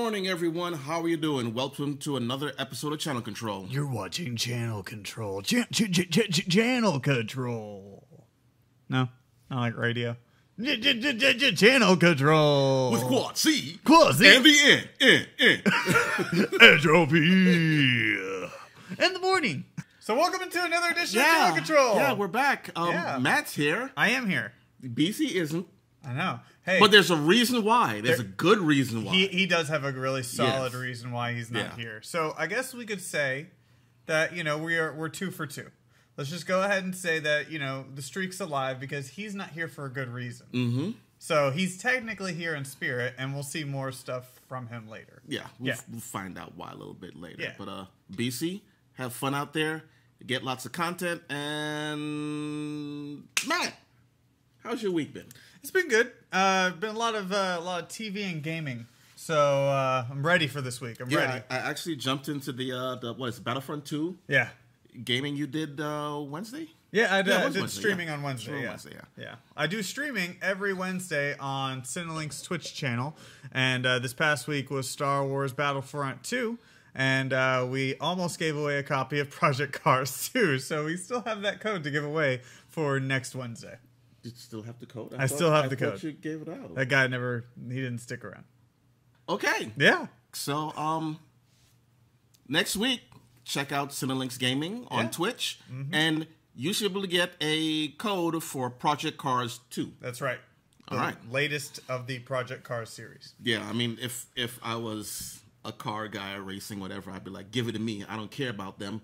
morning, everyone. How are you doing? Welcome to another episode of Channel Control. You're watching Channel Control. Channel Control. No, not like radio. Channel Control. With Quad C. Quad C. And the N. Entropy. In the morning. So welcome into another edition of Channel Control. Yeah, we're back. Yeah. Matt's here. I am here. BC isn't. I know. Hey, But there's a reason why. There's a good reason why. he does have a really solid Yes. reason why he's not Yeah. here. So I guess we could say that we're 2 for 2. Let's just go ahead and say that the streak's alive because he's not here for a good reason. Mm-hmm. So he's technically here in spirit, and we'll see more stuff from him later. Yeah, we'll find out why a little bit later. Yeah. But BC, have fun out there. Get lots of content. And Matt, how's your week been? It's been good. Been a lot of TV and gaming. So I'm ready for this week. I'm ready. I actually jumped into the what is it, Battlefront 2 Yeah. gaming you did Wednesday? Yeah, I did Wednesday, streaming yeah. on Wednesday. Yeah. Wednesday, yeah. Yeah. I do streaming every Wednesday on Cinelink's Twitch channel. And this past week was Star Wars Battlefront 2. And we almost gave away a copy of Project Cars 2. So we still have that code to give away for next Wednesday. You still have the code? I still have the I thought code. you gave it out. That guy he didn't stick around. Okay. Yeah. So, next week, check out Cinelinks Gaming on Twitch, and you should be able to get a code for Project Cars 2. That's right. All right. Latest of the Project Cars series. Yeah, I mean, if I was a car guy or racing, whatever, I'd be like, give it to me. I don't care about them.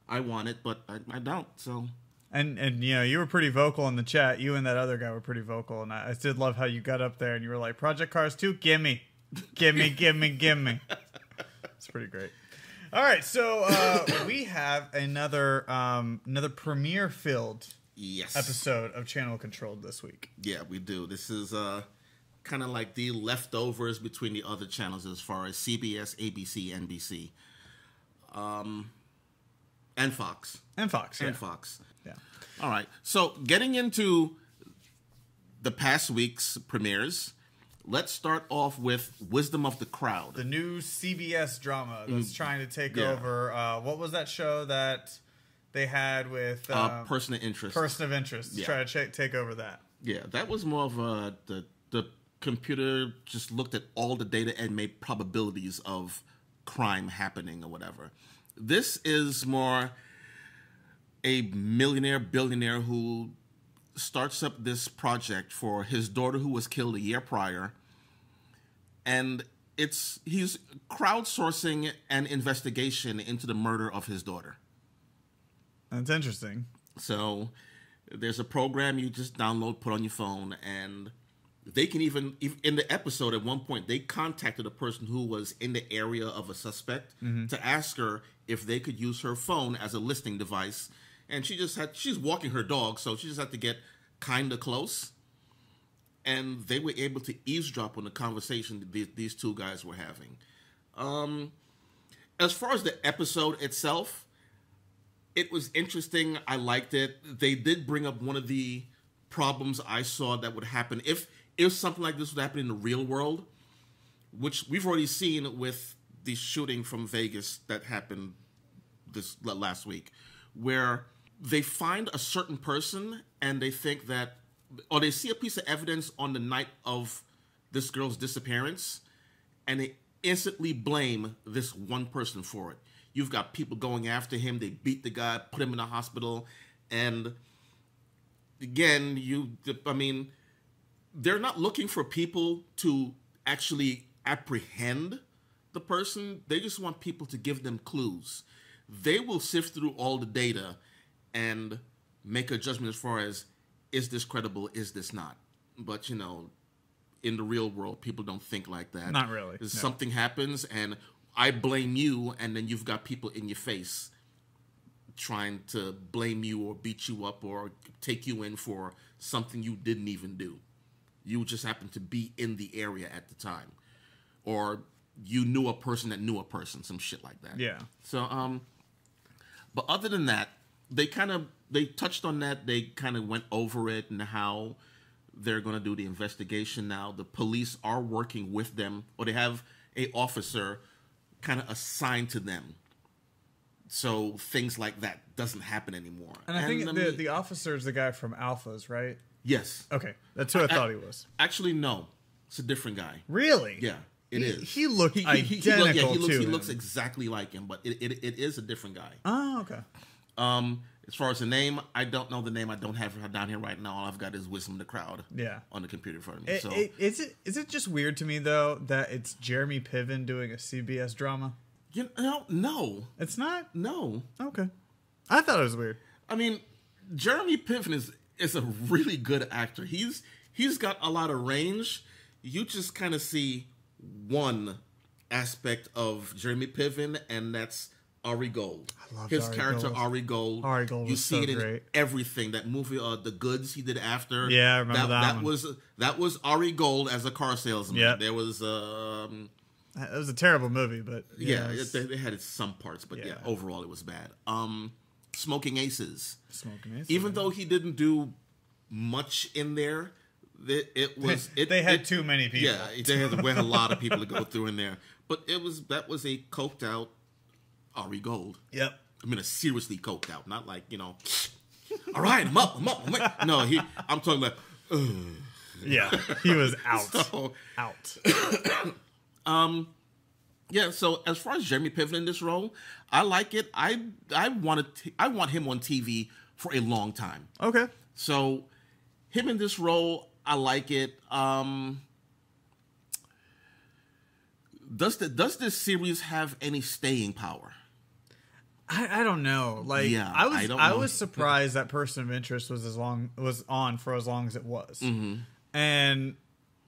I want it, but I don't, so... And you were pretty vocal in the chat. You and that other guy were pretty vocal, and I did love how you got up there and you were like, Project Cars 2, gimme. Gimme. It's pretty great. All right, so we have another premiere-filled episode of Channel Controlled this week. Yeah, we do. This is kind of like the leftovers between the other channels as far as CBS, ABC, NBC, and Fox. And Fox, yeah. And Fox. Yeah. All right. So getting into the past week's premieres, let's start off with Wisdom of the Crowd. The new CBS drama that's trying to take over. What was that show that they had with... Person of Interest. Person of Interest. Yeah. Try to take over that. Yeah, that was more of the computer just looked at all the data and made probabilities of crime happening or whatever. This is more a millionaire, billionaire who starts up this project for his daughter who was killed a year prior. And he's crowdsourcing an investigation into the murder of his daughter. That's interesting. So there's a program you just download, put on your phone, and they can even in the episode at one point, they contacted a person who was in the area of a suspect to ask her if they could use her phone as a listening device. And she's walking her dog, so she just had to get kind of close. And they were able to eavesdrop on the conversation these two guys were having. As far as the episode itself, it was interesting. I liked it. They did bring up one of the problems I saw that would happen if something like this would happen in the real world, which we've already seen with the shooting from Vegas that happened this last week, where they find a certain person and they think that, or they see a piece of evidence on the night of this girl's disappearance, and they instantly blame this one person for it. You've got people going after him. They beat the guy, put him in the hospital, and again, they're not looking for people to actually apprehend the person. They just want people to give them clues. They will sift through all the data and make a judgment as far as, is this credible, is this not? But, in the real world, people don't think like that. Not really. No. Something happens, and I blame you, and then you've got people in your face trying to blame you or beat you up or take you in for something you didn't even do. You just happened to be in the area at the time. Or you knew a person that knew a person, some shit like that. Yeah. So, but other than that, they touched on that. They kind of went over it and how they're going to do the investigation now. The police are working with them, or they have a officer kind of assigned to them. So things like that doesn't happen anymore. And I think the officer is the guy from Alphas, right? Yes. Okay, that's who I thought he was. Actually, no. It's a different guy. Really? Yeah, it is. He looked identical to him. He looks exactly like him, but it is a different guy. Oh, okay. As far as the name, I don't know the name. I don't have it down here right now. All I've got is Wisdom the Crowd. Yeah. On the computer in front of me. Is it just weird to me though that it's Jeremy Piven doing a CBS drama? You know, no, It's not. no. Okay. I thought it was weird. I mean, Jeremy Piven is a really good actor. He's got a lot of range. You just kind of see one aspect of Jeremy Piven, and that's Ari Gold. I love His Ari character Gold. Ari Gold. Ari Gold You was see so it in great. everything. That movie, The Goods, he did after. Yeah, I remember that one. That was Ari Gold as a car salesman. Yep. There was It was a terrible movie, but they had some parts, but Yeah. overall it was bad. Smoking Aces. Smoking Aces. Even though he didn't do much in there, they had too many people. Yeah, they had a lot of people to go through in there. But that was a coked out Ari Gold. Yep. I mean, a seriously coked out, not like, all right, I'm up. No, I'm talking about. Yeah, he was out. So, out. Yeah, so as far as Jeremy Piven in this role, I like it. I want him on TV for a long time. Okay. So him in this role, I like it. Does this series have any staying power? I don't know. Like, Yeah, I don't know. was surprised that Person of Interest was on for as long as it was, and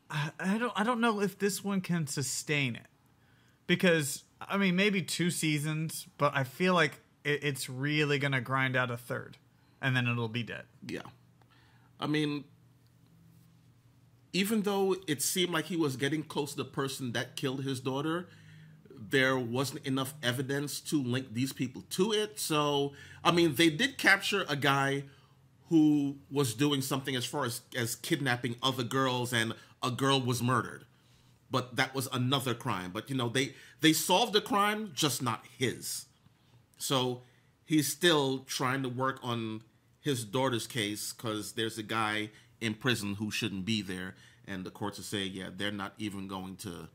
I don't know if this one can sustain it, because I mean maybe 2 seasons, but I feel like it's really gonna grind out a third, and then it'll be dead. Yeah. I mean, even though it seemed like he was getting close to the person that killed his daughter, there wasn't enough evidence to link these people to it. So, I mean, they did capture a guy who was doing something as far as kidnapping other girls, and a girl was murdered. But that was another crime. But, they solved the crime, just not his. So he's still trying to work on his daughter's case, because there's a guy in prison who shouldn't be there, and the courts are saying, yeah, they're not even going to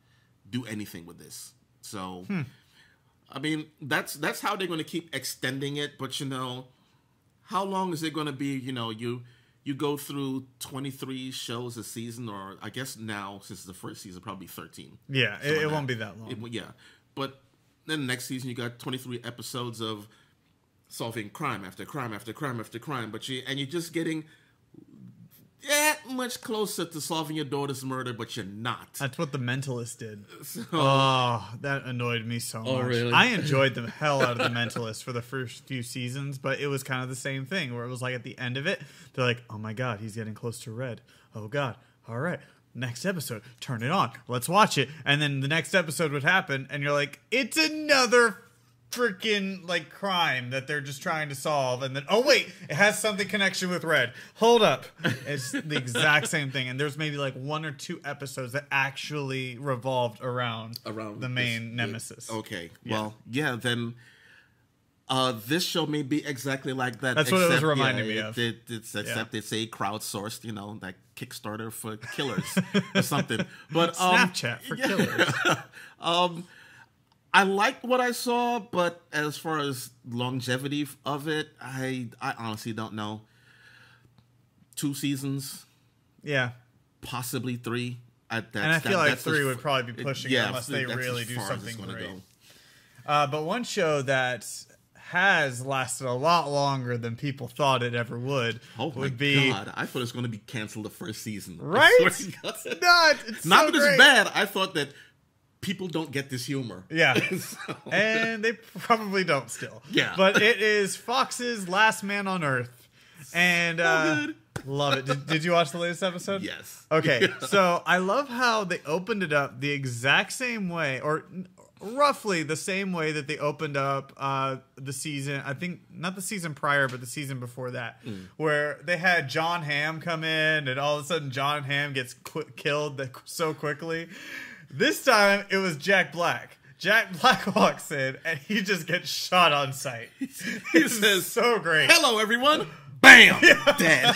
do anything with this. So, I mean, that's how they're going to keep extending it. But how long is it going to be? You go through 23 shows a season, or I guess now since the first season, probably 13. Yeah, it won't be that long. Yeah, but then the next season you got 23 episodes of solving crime after crime after crime after crime, but you're just getting that much closer to solving your daughter's murder, but you're not. That's what The Mentalist did. So, That annoyed me so much. Really? I enjoyed the hell out of The Mentalist for the first few seasons, but it was kind of the same thing, where it was like at the end of it, they're like, oh my god, he's getting close to red. Oh god, all right. Next episode, turn it on. Let's watch it. And then the next episode would happen, and you're like, it's another freaking like crime that they're just trying to solve, and then oh wait, it has something connection with red. Hold up. It's the exact same thing, and there's maybe like 1 or 2 episodes that actually revolved around the main nemesis. Okay. Yeah. Well, yeah, then this show may be exactly like that. That's what it was reminding me of. Except it's a crowdsourced, like Kickstarter for killers or something. But Snapchat for killers. I liked what I saw, but as far as longevity of it, I honestly don't know. 2 seasons, Yeah. possibly 3. And I feel like 3 would probably be pushing it unless they that's really as do far as something it's gonna great. go. But one show that has lasted a lot longer than people thought it ever would Oh my be god! I thought it was going to be canceled the first season. I right. swear to God. It's Not so that great. it's bad. I thought that people don't get this humor. Yeah. So- And they probably don't still. Yeah. But it is Fox's Last Man on Earth. And good. love it. Did you watch the latest episode? Yes. Okay. So I love how they opened it up the exact same way, or roughly the same way that they opened up the season. I think not the season prior, but the season before that, where they had John Hamm come in, and all of a sudden John Hamm gets killed so quickly. This time it was Jack Black. Jack Black walks in and he just gets shot on sight. He says, so great. "Hello, everyone." Bam! Dead.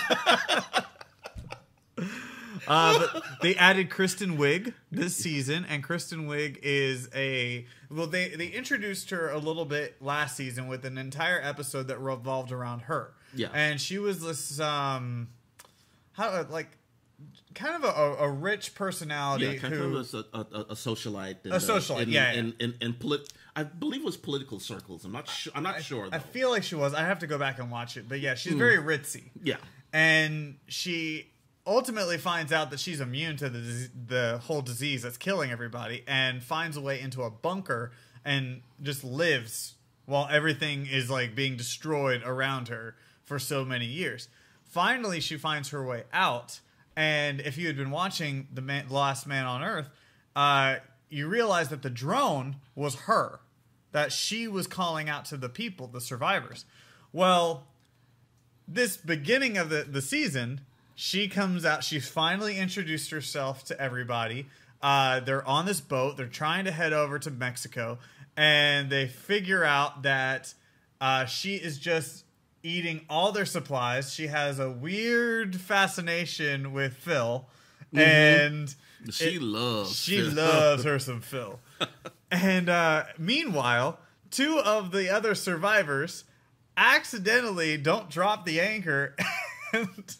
But they added Kristen Wiig this season, and Kristen Wiig is they introduced her a little bit last season with an entire episode that revolved around her. Yeah. And she was this kind of a rich personality Yeah, kind who of a socialite. A socialite, I believe it was political circles. I'm not sure. Though. I feel like she was. I have to go back and watch it, but yeah, she's very ritzy. Yeah, and she ultimately finds out that she's immune to the whole disease that's killing everybody, and finds a way into a bunker and just lives while everything is like being destroyed around her for so many years. Finally, she finds her way out, and if you had been watching The Last Man on Earth, you realize that the drone was her, that she was calling out to the people, the survivors. Well, this beginning of the season, she comes out. She's finally introduced herself to everybody. They're on this boat. They're trying to head over to Mexico. And they figure out that she is just eating all their supplies. She has a weird fascination with Phil. Mm-hmm. And she loves her some Phil. And meanwhile, two of the other survivors accidentally don't drop the anchor, and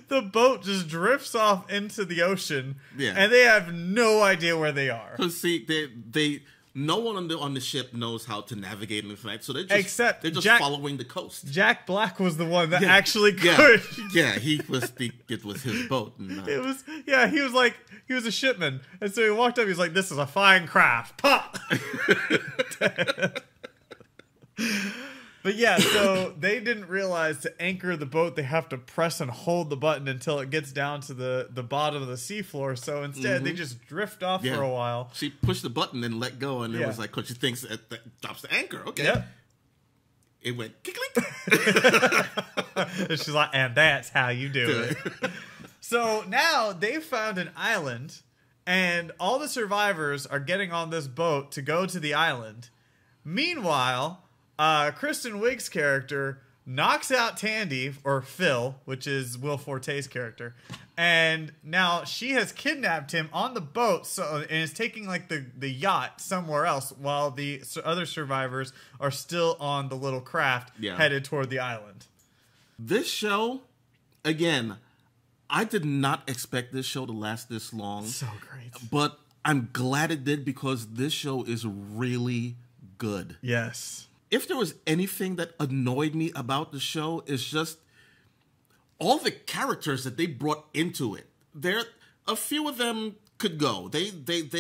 the boat just drifts off into the ocean. Yeah. And they have no idea where they are. Because see, they no one on the ship knows how to navigate in the night, so they're just following the coast. Jack Black was the one that actually could. Yeah, it was his boat. And, he was a shipman, and so he walked up. He was like, "This is a fine craft." Pop. But yeah, so they didn't realize to anchor the boat, they have to press and hold the button until it gets down to the bottom of the seafloor. So instead, they just drift off for a while. She pushed the button and let go, and it was like, because she thinks that drops the anchor. Okay. Yep. It went kickling. She's like, and that's how you do it. So now they've found an island, and all the survivors are getting on this boat to go to the island. Meanwhile, Kristen Wiig's character knocks out Tandy, or Phil, which is Will Forte's character, and now she has kidnapped him on the boat, and is taking like the yacht somewhere else, while the other survivors are still on the little craft headed toward the island. This show, again, I did not expect this show to last this long. So great. But I'm glad it did, because this show is really good. Yes. If there was anything that annoyed me about the show, is just all the characters that they brought into it. A few of them could go. They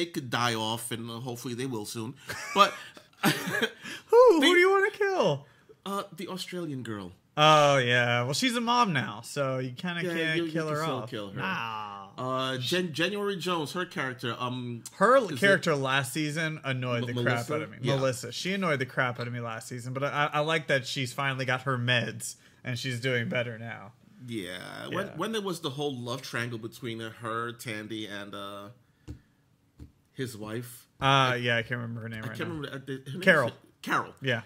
could die off, and hopefully they will soon. But who do you want to kill? The Australian girl. Oh yeah, well she's a mom now, so you kind of can't kill her off. Kill her. January Jones, her character. Her character last season annoyed the Melissa? crap out of me. Yeah. Melissa, she annoyed the crap out of me last season, but I like that she's finally got her meds and she's doing better now. Yeah. When there was the whole love triangle between her, Tandy, and his wife. I can't remember her name right now. I can't remember. Carol. Carol. Yeah.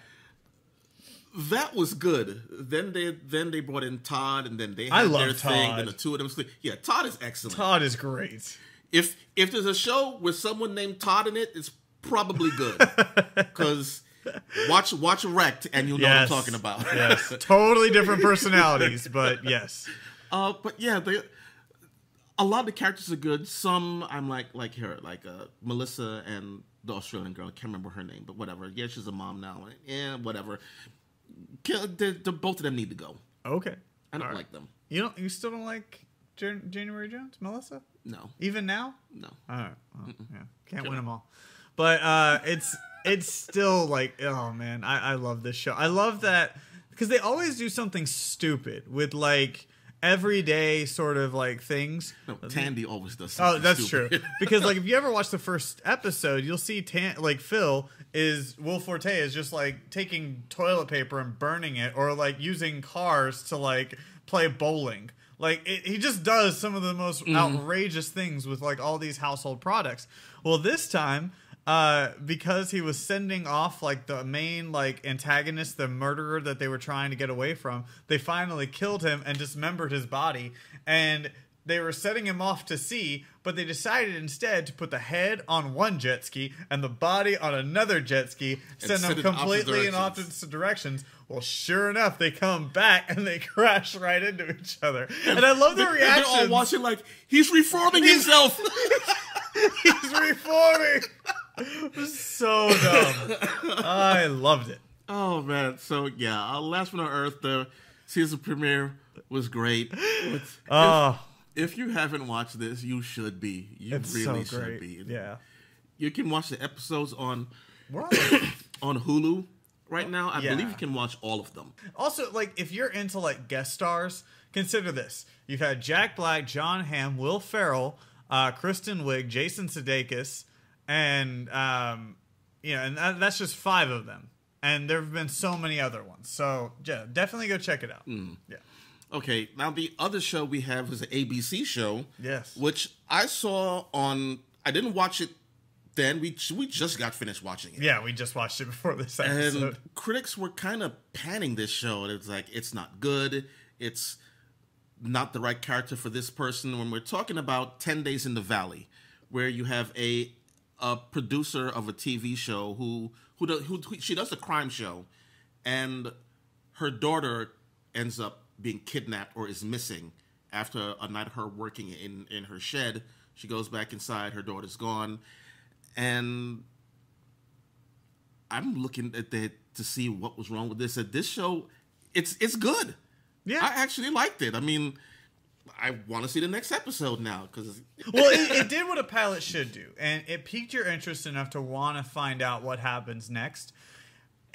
That was good. Then they brought in Todd, and then they I had love their Todd. thing. And the two of them sleep. Yeah, Todd is excellent. Todd is great. If there's a show with someone named Todd in it, it's probably good. Because watch Wrecked, and you'll know what I'm talking about. Yes, totally different personalities, but yes. But yeah, a lot of the characters are good. Some I'm like her, like Melissa and the Australian girl. I can't remember her name, but whatever. Yeah, she's a mom now. Yeah, whatever. Both of them need to go. Okay. I don't like them. You still don't like January Jones, Melissa? No. Even now? No. All right. Well, can't win them all. But it's still like, oh man, I love this show. I love that because they always do something stupid with like everyday sort of like things. No, Tandy always does Oh, something that's stupid. true. Because like if you ever watch the first episode, you'll see Phil is Will Forte is just like taking toilet paper and burning it, or like using cars to like play bowling. Like he just does some of the most outrageous things with like all these household products. Well, this time, because he was sending off like the main like antagonist, the murderer that they were trying to get away from, they finally killed him and dismembered his body. And they were setting him off to sea, but they decided instead to put the head on one jet ski and the body on another jet ski, send them completely in opposite directions. Well, sure enough, they come back and they crash right into each other. And I love the reaction. They're all watching like, he's reforming himself. He's reforming. It was so dumb. I loved it. Oh, man. So, yeah, Last One on Earth, the season premiere was great. If you haven't watched this, you should be. It's really so should be. Yeah. You can watch the episodes on We're on Hulu right now. I believe you can watch all of them. Also, like, if you're into, like, guest stars, consider this. You've had Jack Black, John Hamm, Will Ferrell, Kristen Wiig, Jason Sudeikis, and, and that's just 5 of them. And there have been so many other ones. So, yeah, definitely go check it out. Yeah. Okay, now the other show we have is an ABC show. Yes. Which I saw on... I didn't watch it then. We just got finished watching it. Yeah, we just watched it before this episode. And critics were kind of panning this show. It's like, it's not good. It's not the right character for this person. When we're talking about 10 Days in the Valley, where you have a producer of a TV show who she does a crime show, and her daughter ends up being kidnapped or is missing after a night of her working in her shed. She goes back inside, her daughter's gone, and I'm looking at that to see what was wrong with this. This show, it's good. Yeah, I actually liked it. I mean, I want to see the next episode now because it did what a pilot should do, and it piqued your interest enough to want to find out what happens next.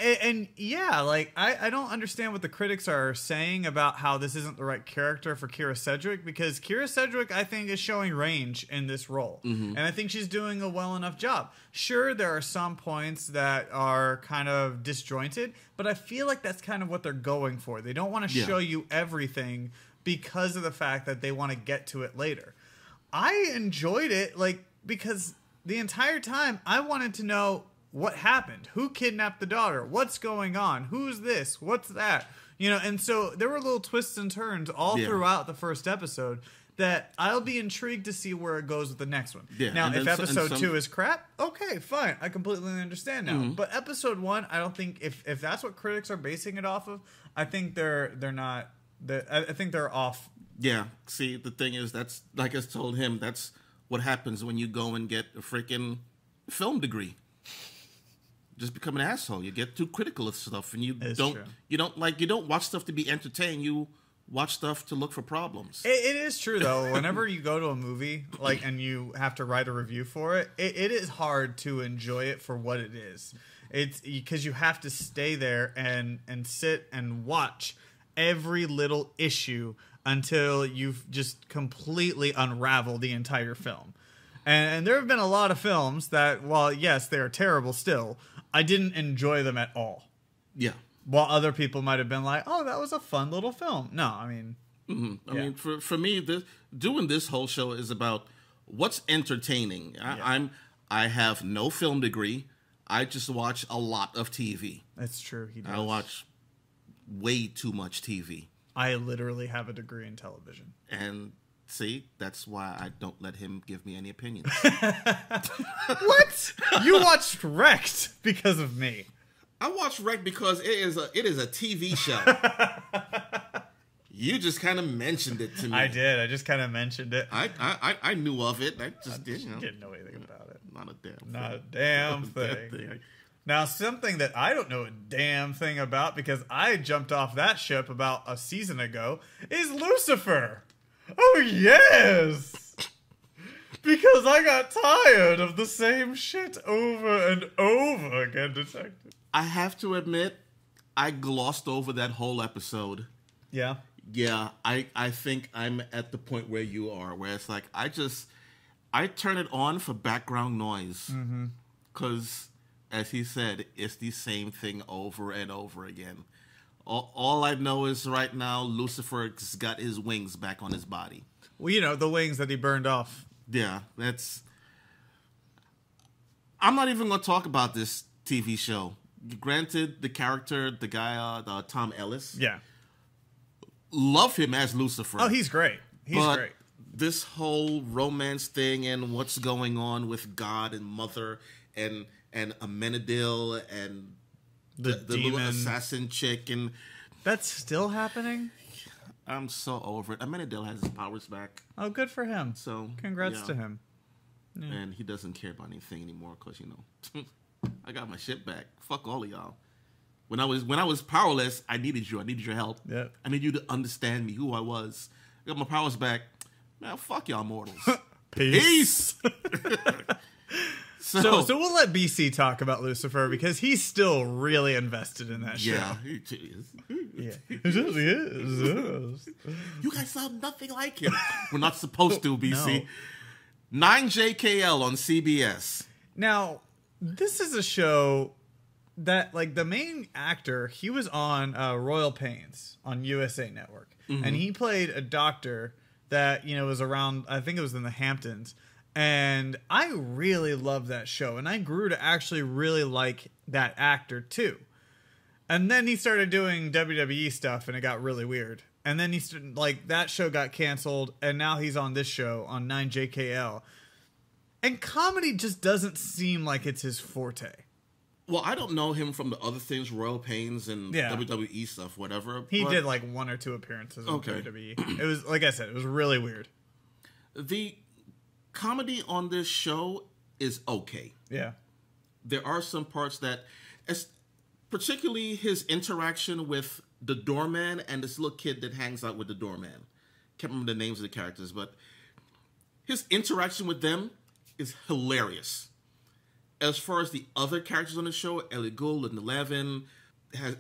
And yeah, like, I don't understand what the critics are saying about how this isn't the right character for Kira Sedgwick, because Kira Sedgwick, I think, is showing range in this role. And I think she's doing a well enough job. Sure, there are some points that are kind of disjointed, but I feel like that's kind of what they're going for. They don't want to show you everything because of the fact that they want to get to it later. I enjoyed it, like, because the entire time I wanted to know what happened, who kidnapped the daughter, what's going on, who's this, what's that, and so there were little twists and turns all throughout the first episode that I'll be intrigued to see where it goes with the next one. Now, if episode 2 is crap, okay, fine, I completely understand now. But episode 1, I don't think, if that's what critics are basing it off of, I think they're not. I think they're off. Yeah. See, the thing is, that's like I told him. That's what happens when you go and get a freaking film degree. Just become an asshole. You get too critical of stuff, and you don't watch stuff to be entertained. You watch stuff to look for problems. It is true though. Whenever you go to a movie, like, and you have to write a review for it, it is hard to enjoy it for what it is. It's because you have to stay there and sit and watch every little issue until you've just completely unraveled the entire film. And there have been a lot of films that, while yes, they are terrible still, I didn't enjoy them at all. Yeah. While other people might have been like, oh, that was a fun little film. No, I mean... I mean, for me, doing this whole show is about what's entertaining. I have no film degree. I just watch a lot of TV. That's true. He does. I watch way too much TV. I literally have a degree in television. And... see, that's why I don't let him give me any opinions. What? You watched Wrecked because of me. I watched Wrecked because it is a TV show. You just kind of mentioned it to me. I did. I just kind of mentioned it. I knew of it. I just didn't know anything about it. Not a damn thing. Now, something that I don't know a damn thing about, because I jumped off that ship about a season ago, is Lucifer. Oh, yes! Because I got tired of the same shit over and over again, Detective. I have to admit, I glossed over that whole episode. Yeah? Yeah, I think I'm at the point where you are, where it's like I turn it on for background noise because, as he said, it's the same thing over and over again. All I know is right now Lucifer's got his wings back on his body. Well, you know, the wings that he burned off. Yeah, that's. I'm not even going to talk about this TV show. Granted, the character, the guy, Tom Ellis. Yeah. Love him as Lucifer. Oh, he's great. He's great. This whole romance thing and what's going on with God and Mother and Amenadiel and the little assassin chick, and that's still happening. I'm so over it. Amenadiel has his powers back. Oh, good for him. So congrats to him. Yeah. And he doesn't care about anything anymore because, you know, I got my shit back. Fuck all of y'all. When I was powerless, I needed you. I needed your help. Yep. I need you to understand me, who I was. I got my powers back. Man, fuck y'all mortals. Peace. So we'll let BC talk about Lucifer because he's still really invested in that show. Yeah, he is. Yeah. Yes. You guys sound nothing like him. We're not supposed to, BC. No. 9JKL on CBS. Now, this is a show that, like, the main actor, he was on Royal Pains on USA Network. Mm-hmm. And he played a doctor that, you know, was around, I think it was in the Hamptons. And I really loved that show. And I grew to actually really like that actor, too. And then he started doing WWE stuff, and it got really weird. And then that show got canceled, and now he's on this show on 9JKL. And comedy just doesn't seem like it's his forte. Well, I don't know him from the other things, Royal Pains and WWE stuff, whatever. He did like 1 or 2 appearances on WWE. It was, like I said, it was really weird. The comedy on this show is okay. Yeah. There are some parts that, particularly his interaction with the doorman and this little kid that hangs out with the doorman. Can't remember the names of the characters, but his interaction with them is hilarious. As far as the other characters on the show, Ellie Gould and Levin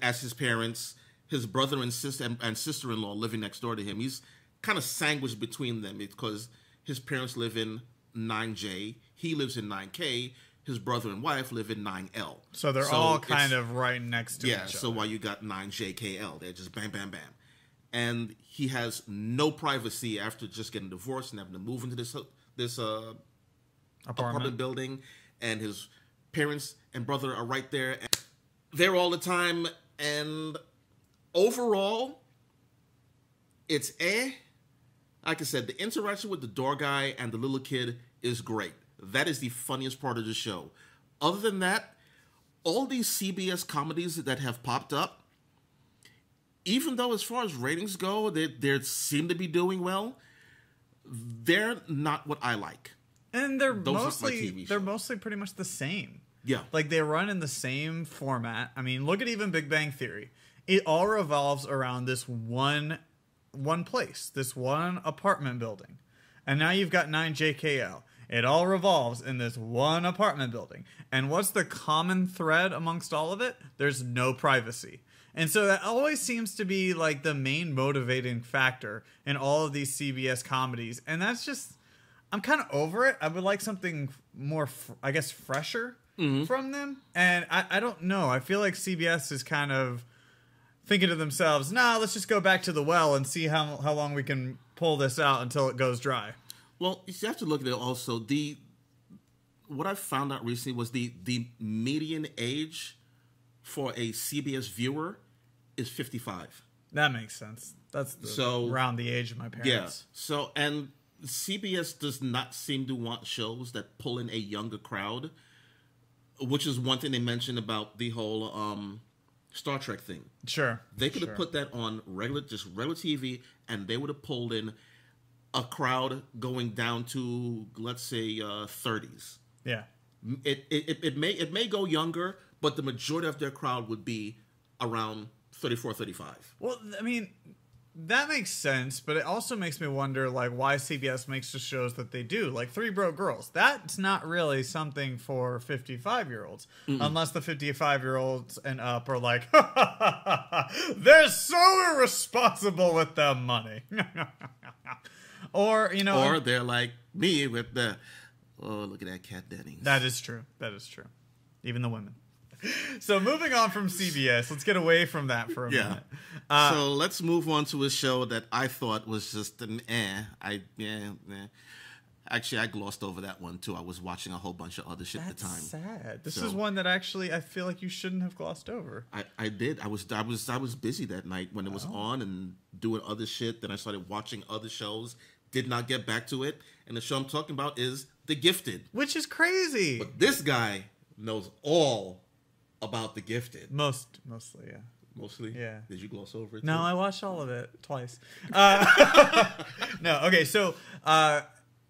as his parents, his brother and sister-in-law living next door to him. He's kind of sandwiched between them because his parents live in 9J, he lives in 9K, his brother and wife live in 9L. So they're all kind of right next to each other. Yeah, so while you got 9JKL, they're just bam, bam, bam. And he has no privacy after just getting divorced and having to move into this apartment building. And his parents and brother are right there. And they're all the time. And overall, it's like I said, the interaction with the door guy and the little kid is great. That is the funniest part of the show. Other than that, all these CBS comedies that have popped up, even though as far as ratings go, they seem to be doing well, they're not what I like. And they're mostly pretty much the same. Yeah. Like, they run in the same format. I mean, look at even Big Bang Theory. It all revolves around this one place, this one apartment building. And now you've got 9JKL. It all revolves in this one apartment building. And what's the common thread amongst all of it? There's no privacy. And so that always seems to be like the main motivating factor in all of these CBS comedies. And that's just, I'm kind of over it. I would like something more, I guess, fresher from them. And I don't know. I feel like CBS is kind of thinking to themselves, let's just go back to the well and see how long we can pull this out until it goes dry. Well, you have to look at it also. What I found out recently was the median age for a CBS viewer is 55. That makes sense. That's around the age of my parents. Yeah. So, and CBS does not seem to want shows that pull in a younger crowd, which is one thing they mentioned about the whole Star Trek thing. Sure. They could have put that on regular TV, and they would have pulled in a crowd going down to, let's say, 30s. Yeah. It may go younger, but the majority of their crowd would be around 34, 35. Well, I mean, That makes sense, but it also makes me wonder, like, why CBS makes the shows that they do. Like, Three Broke Girls. That's not really something for 55-year-olds. Unless the 55-year-olds and up are like, they're so irresponsible with their money. Or, Or they're like me with the, oh, look at that Kat Dennings. That is true. That is true. Even the women. So moving on from CBS, let's get away from that for a minute. So let's move on to a show that I thought was just an Actually, I glossed over that one too. I was watching a whole bunch of other shit at the time. Sad. This is one that actually I feel like you shouldn't have glossed over. I did. I was busy that night when it was on and doing other shit. Then I started watching other shows. Did not get back to it. And the show I'm talking about is The Gifted, which is crazy. But this guy knows all about The Gifted. Mostly, yeah. Mostly? Yeah. Did you gloss over it? No, too? I watched all of it twice. No, okay, so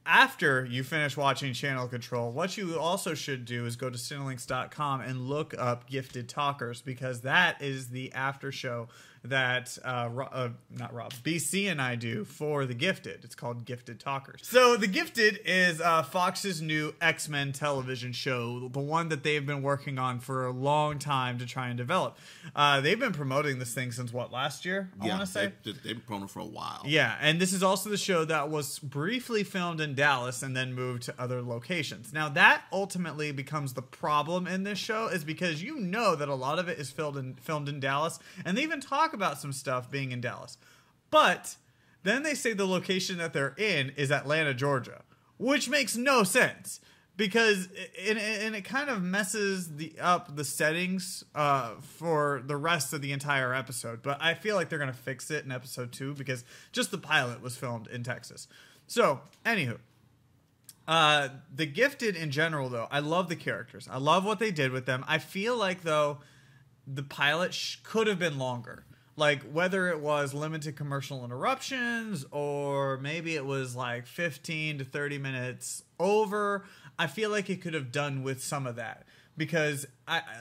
after you finish watching Channel Control, what you also should do is go to cinelinks.com and look up Gifted Talkers, because that is the after show that not Rob, BC and I do for The Gifted. It's called Gifted Talkers. So The Gifted is Fox's new X-Men television show, the one that they've been working on for a long time to try and develop. They've been promoting this thing since what, last year? I want to say they've been promoting for a while. Yeah, and this is also the show that was briefly filmed in Dallas and then moved to other locations. Now that ultimately becomes the problem in this show, is because you know that a lot of it is filmed in Dallas, and they even talk about some stuff being in Dallas. But then they say the location that they're in is Atlanta, Georgia, which makes no sense, because it kind of messes up the settings for the rest of the entire episode. But I feel like they're going to fix it in episode 2, because just the pilot was filmed in Texas. So, anywho, The Gifted in general, though, I love the characters. I love what they did with them. I feel like, though, the pilot could have been longer. Like, whether it was limited commercial interruptions or maybe it was like 15 to 30 minutes over, I feel like it could have done with some of that, because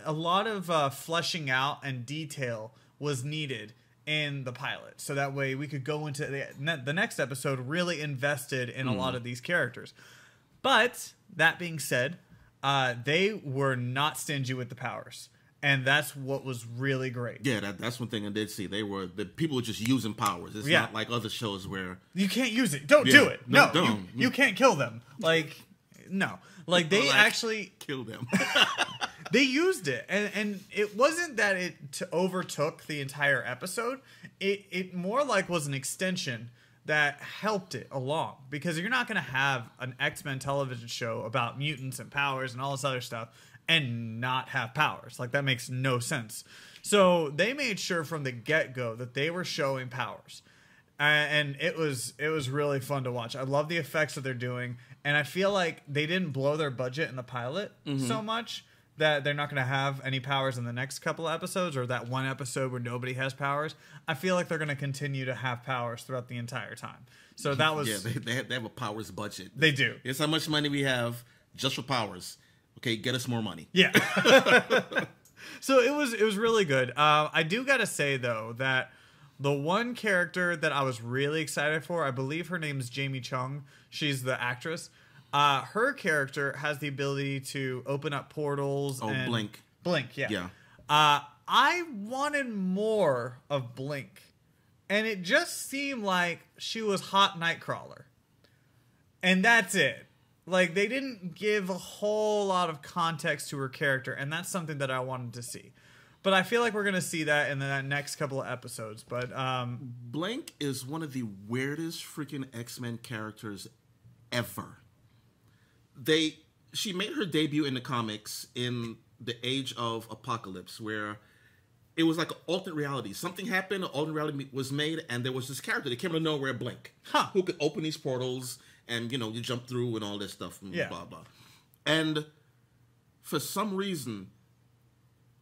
a lot of fleshing out and detail was needed in the pilot. So that way we could go into the next episode really invested in a lot of these characters. But that being said, they were not stingy with the powers. And that's what was really great. Yeah, that's one thing I did see. The people were just using powers. It's not like other shows where you can't use it. Don't do it. No, don't. You can't kill them. Like, no. Like, they actually kill them. They used it, and it wasn't that it overtook the entire episode. It more like was an extension that helped it along, because you're not going to have an X-Men television show about mutants and powers and all this other stuff and not have powers. Like, that makes no sense. So they made sure from the get-go that they were showing powers. And it was really fun to watch. I love the effects that they're doing, and I feel like they didn't blow their budget in the pilot so much that they're not going to have any powers in the next couple of episodes, or that one episode where nobody has powers. I feel like they're going to continue to have powers throughout the entire time. So that was... Yeah, they have a powers budget. They do. Here's how much money we have just for powers. Okay, get us more money. Yeah. So it was really good. I do got to say, though, that the one character that I was really excited for, I believe her name is Jamie Chung. She's the actress. Her character has the ability to open up portals. Oh, and Blink. Blink, yeah. Yeah. I wanted more of Blink. And it just seemed like she was hot Nightcrawler. And that's it. Like, they didn't give a whole lot of context to her character, and that's something that I wanted to see. But I feel like we're going to see that in the next couple of episodes. But Blink is one of the weirdest freaking X-Men characters ever. She made her debut in the comics in the Age of Apocalypse, where it was like an alternate reality. Something happened, an alternate reality was made, and there was this character that came out of nowhere, Blink, who could open these portals, and, you know, you jump through and all this stuff, and blah, blah. And for some reason,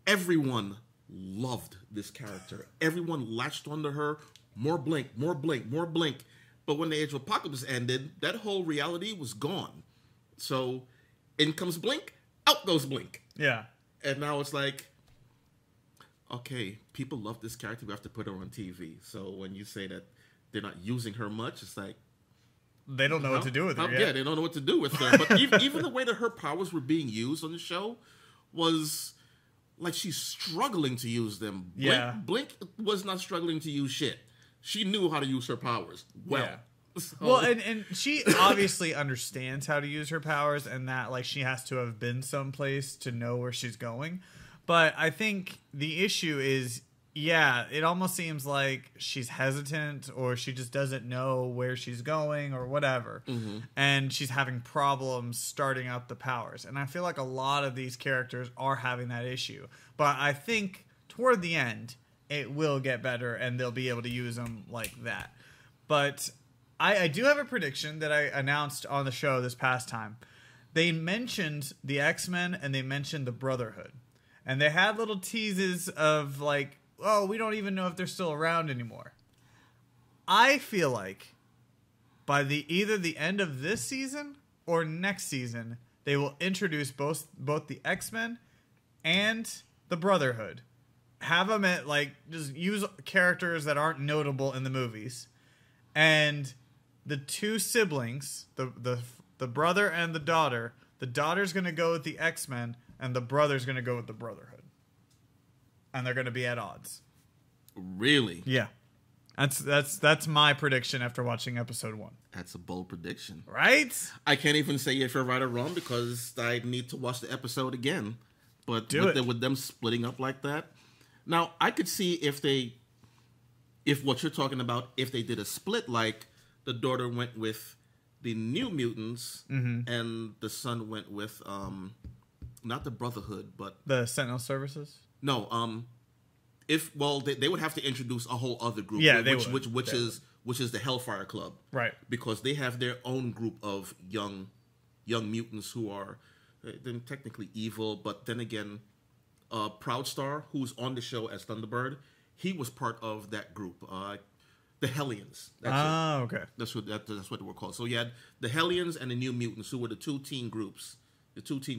everyone loved this character. Everyone latched onto her. More Blink, more Blink, more Blink. But when the Age of Apocalypse ended, that whole reality was gone. So in comes Blink, out goes Blink. yeah. And now it's like, okay, people love this character. We have to put her on TV. So when you say that they're not using her much. It's like, They don't know what to do with her yet. Yeah, they don't know what to do with her. But even the way that her powers were being used on the show was like she's struggling to use them. Blink was not struggling to use shit. She knew how to use her powers well. Yeah. So, Well, and she obviously understands how to use her powers, and that like she has to have been someplace to know where she's going. But I think the issue is, it almost seems like she's hesitant, or she just doesn't know where she's going, or whatever. And she's having problems starting up the powers. And I feel like a lot of these characters are having that issue. But I think toward the end, it will get better, and they'll be able to use them like that. But I do have a prediction that I announced on the show this past time. They mentioned the X-Men and they mentioned the Brotherhood. And they had little teases of like, oh, we don't even know if they're still around anymore. I feel like by either the end of this season or next season, they will introduce both the X-Men and the Brotherhood. Have them just use characters that aren't notable in the movies. And the two siblings, the brother and the daughter's going to go with the X-Men, and the brother's going to go with the Brotherhood. And they're going to be at odds. Really? Yeah. That's my prediction after watching episode 1. That's a bold prediction. Right? I can't even say if you're right or wrong because I need to watch the episode again. But with them splitting up like that. Now, I could see if what you're talking about, if they did a split, like the daughter went with the New Mutants and the son went with not the Brotherhood, but the Sentinel Services. No, they would have to introduce a whole other group, which is the Hellfire Club, right? Because they have their own group of young mutants who are then technically evil, but then again, Proudstar, who's on the show as Thunderbird, he was part of that group. The Hellions. Okay. That's what they were called. So you had the Hellions and the New Mutants, who were the two teen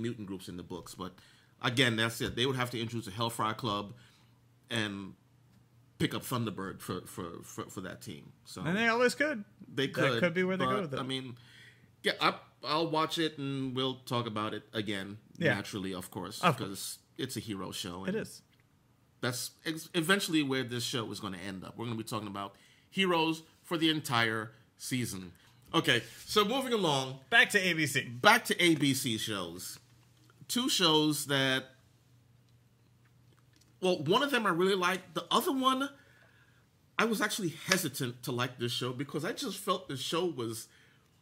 mutant groups in the books. But again, that's it. They would have to introduce a Hellfire Club and pick up Thunderbird for that team. So and they always could. They could. That could be where they go with it. I mean, yeah, I'll watch it and we'll talk about it again. Yeah. Naturally, of course, because it's a hero show. It is. That's eventually where this show is going to end up. We're going to be talking about heroes for the entire season. Okay, so moving along. Back to ABC. Back to ABC shows. Two shows that... Well, one of them I really liked. The other one, I was actually hesitant to like this show because I just felt the show was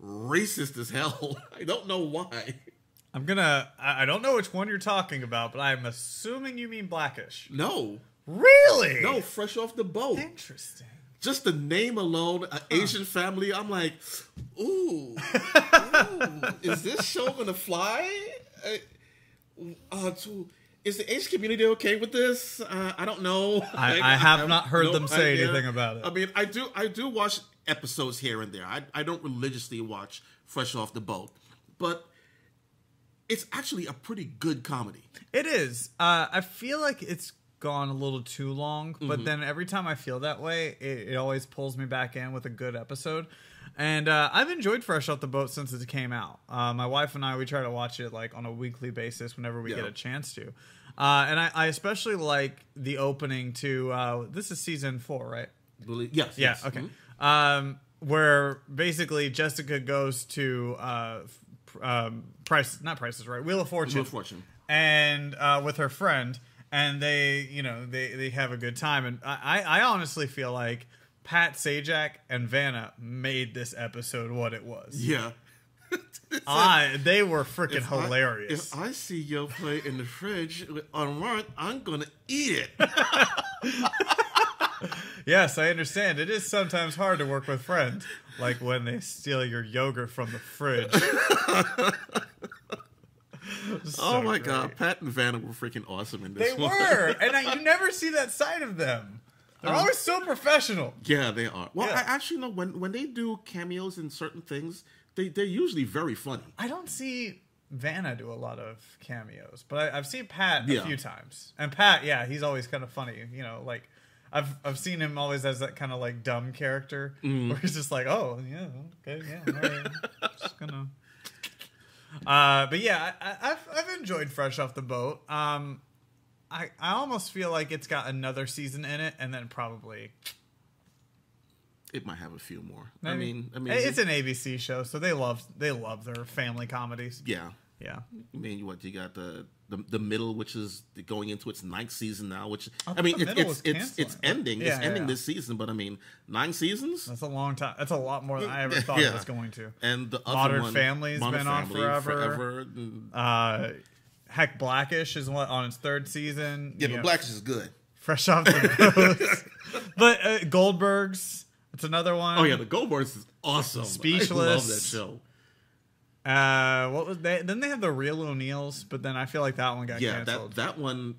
racist as hell. I don't know why. I don't know which one you're talking about, but I'm assuming you mean Blackish. No. Really? No, Fresh Off the Boat. Interesting. Just the name alone, an Asian family, I'm like, ooh, is this show gonna fly? Is the Asian community okay with this? I don't know. I have not heard them say anything about it. I mean, I do watch episodes here and there. I don't religiously watch Fresh Off the Boat, but it's actually a pretty good comedy. It is. I feel like it's gone a little too long, but then every time I feel that way, it always pulls me back in with a good episode. And I've enjoyed Fresh Off the Boat since it came out. My wife and I, we try to watch it like on a weekly basis whenever we get a chance to. And I especially like the opening to this is season 4, right? Yes. Yeah. Okay. Where basically Jessica goes to Price is Right, Wheel of Fortune, and with her friend. And they have a good time. And I honestly feel like Pat Sajak and Vanna made this episode what it was. Yeah. They were freaking hilarious. If I see your plate in the fridge unwarranted, I'm going to eat it. Yes, I understand. It is sometimes hard to work with friends. Like when they steal your yogurt from the fridge. Oh my God, Pat and Vanna were freaking awesome in this one. They were, and you never see that side of them. They're always so professional. Yeah, they are. Well, I actually know when they do cameos in certain things, they're usually very funny. I don't see Vanna do a lot of cameos, but I've seen Pat a few times. And Pat, he's always kind of funny. I've seen him always as that kind of like dumb character where he's just like, oh yeah, okay, yeah, all right. Just gonna. But yeah, I've enjoyed Fresh Off the Boat. I almost feel like it's got another season in it, and then probably It might have a few more. maybe. I mean, It's an ABC show, so they love their family comedies. yeah. Yeah. I mean, you got the middle, which is going into its 9th season now. Which I I mean, thought the middle was it's ending. Yeah, It's ending yeah. this season, but I mean, 9 seasons. That's a long time. That's a lot more than I ever thought it was going to. And the other Modern one, Family's Modern been on Family, forever. Heck, Blackish is on its 3rd season. Yeah, You but know, Blackish is good. Fresh Off the Boat. But Goldberg's, it's another one. Oh yeah, the Goldbergs is awesome. Speechless. I love that show. What was they? Then they have the Real O'Neills, but then I feel like that one got Yeah, canceled. that one,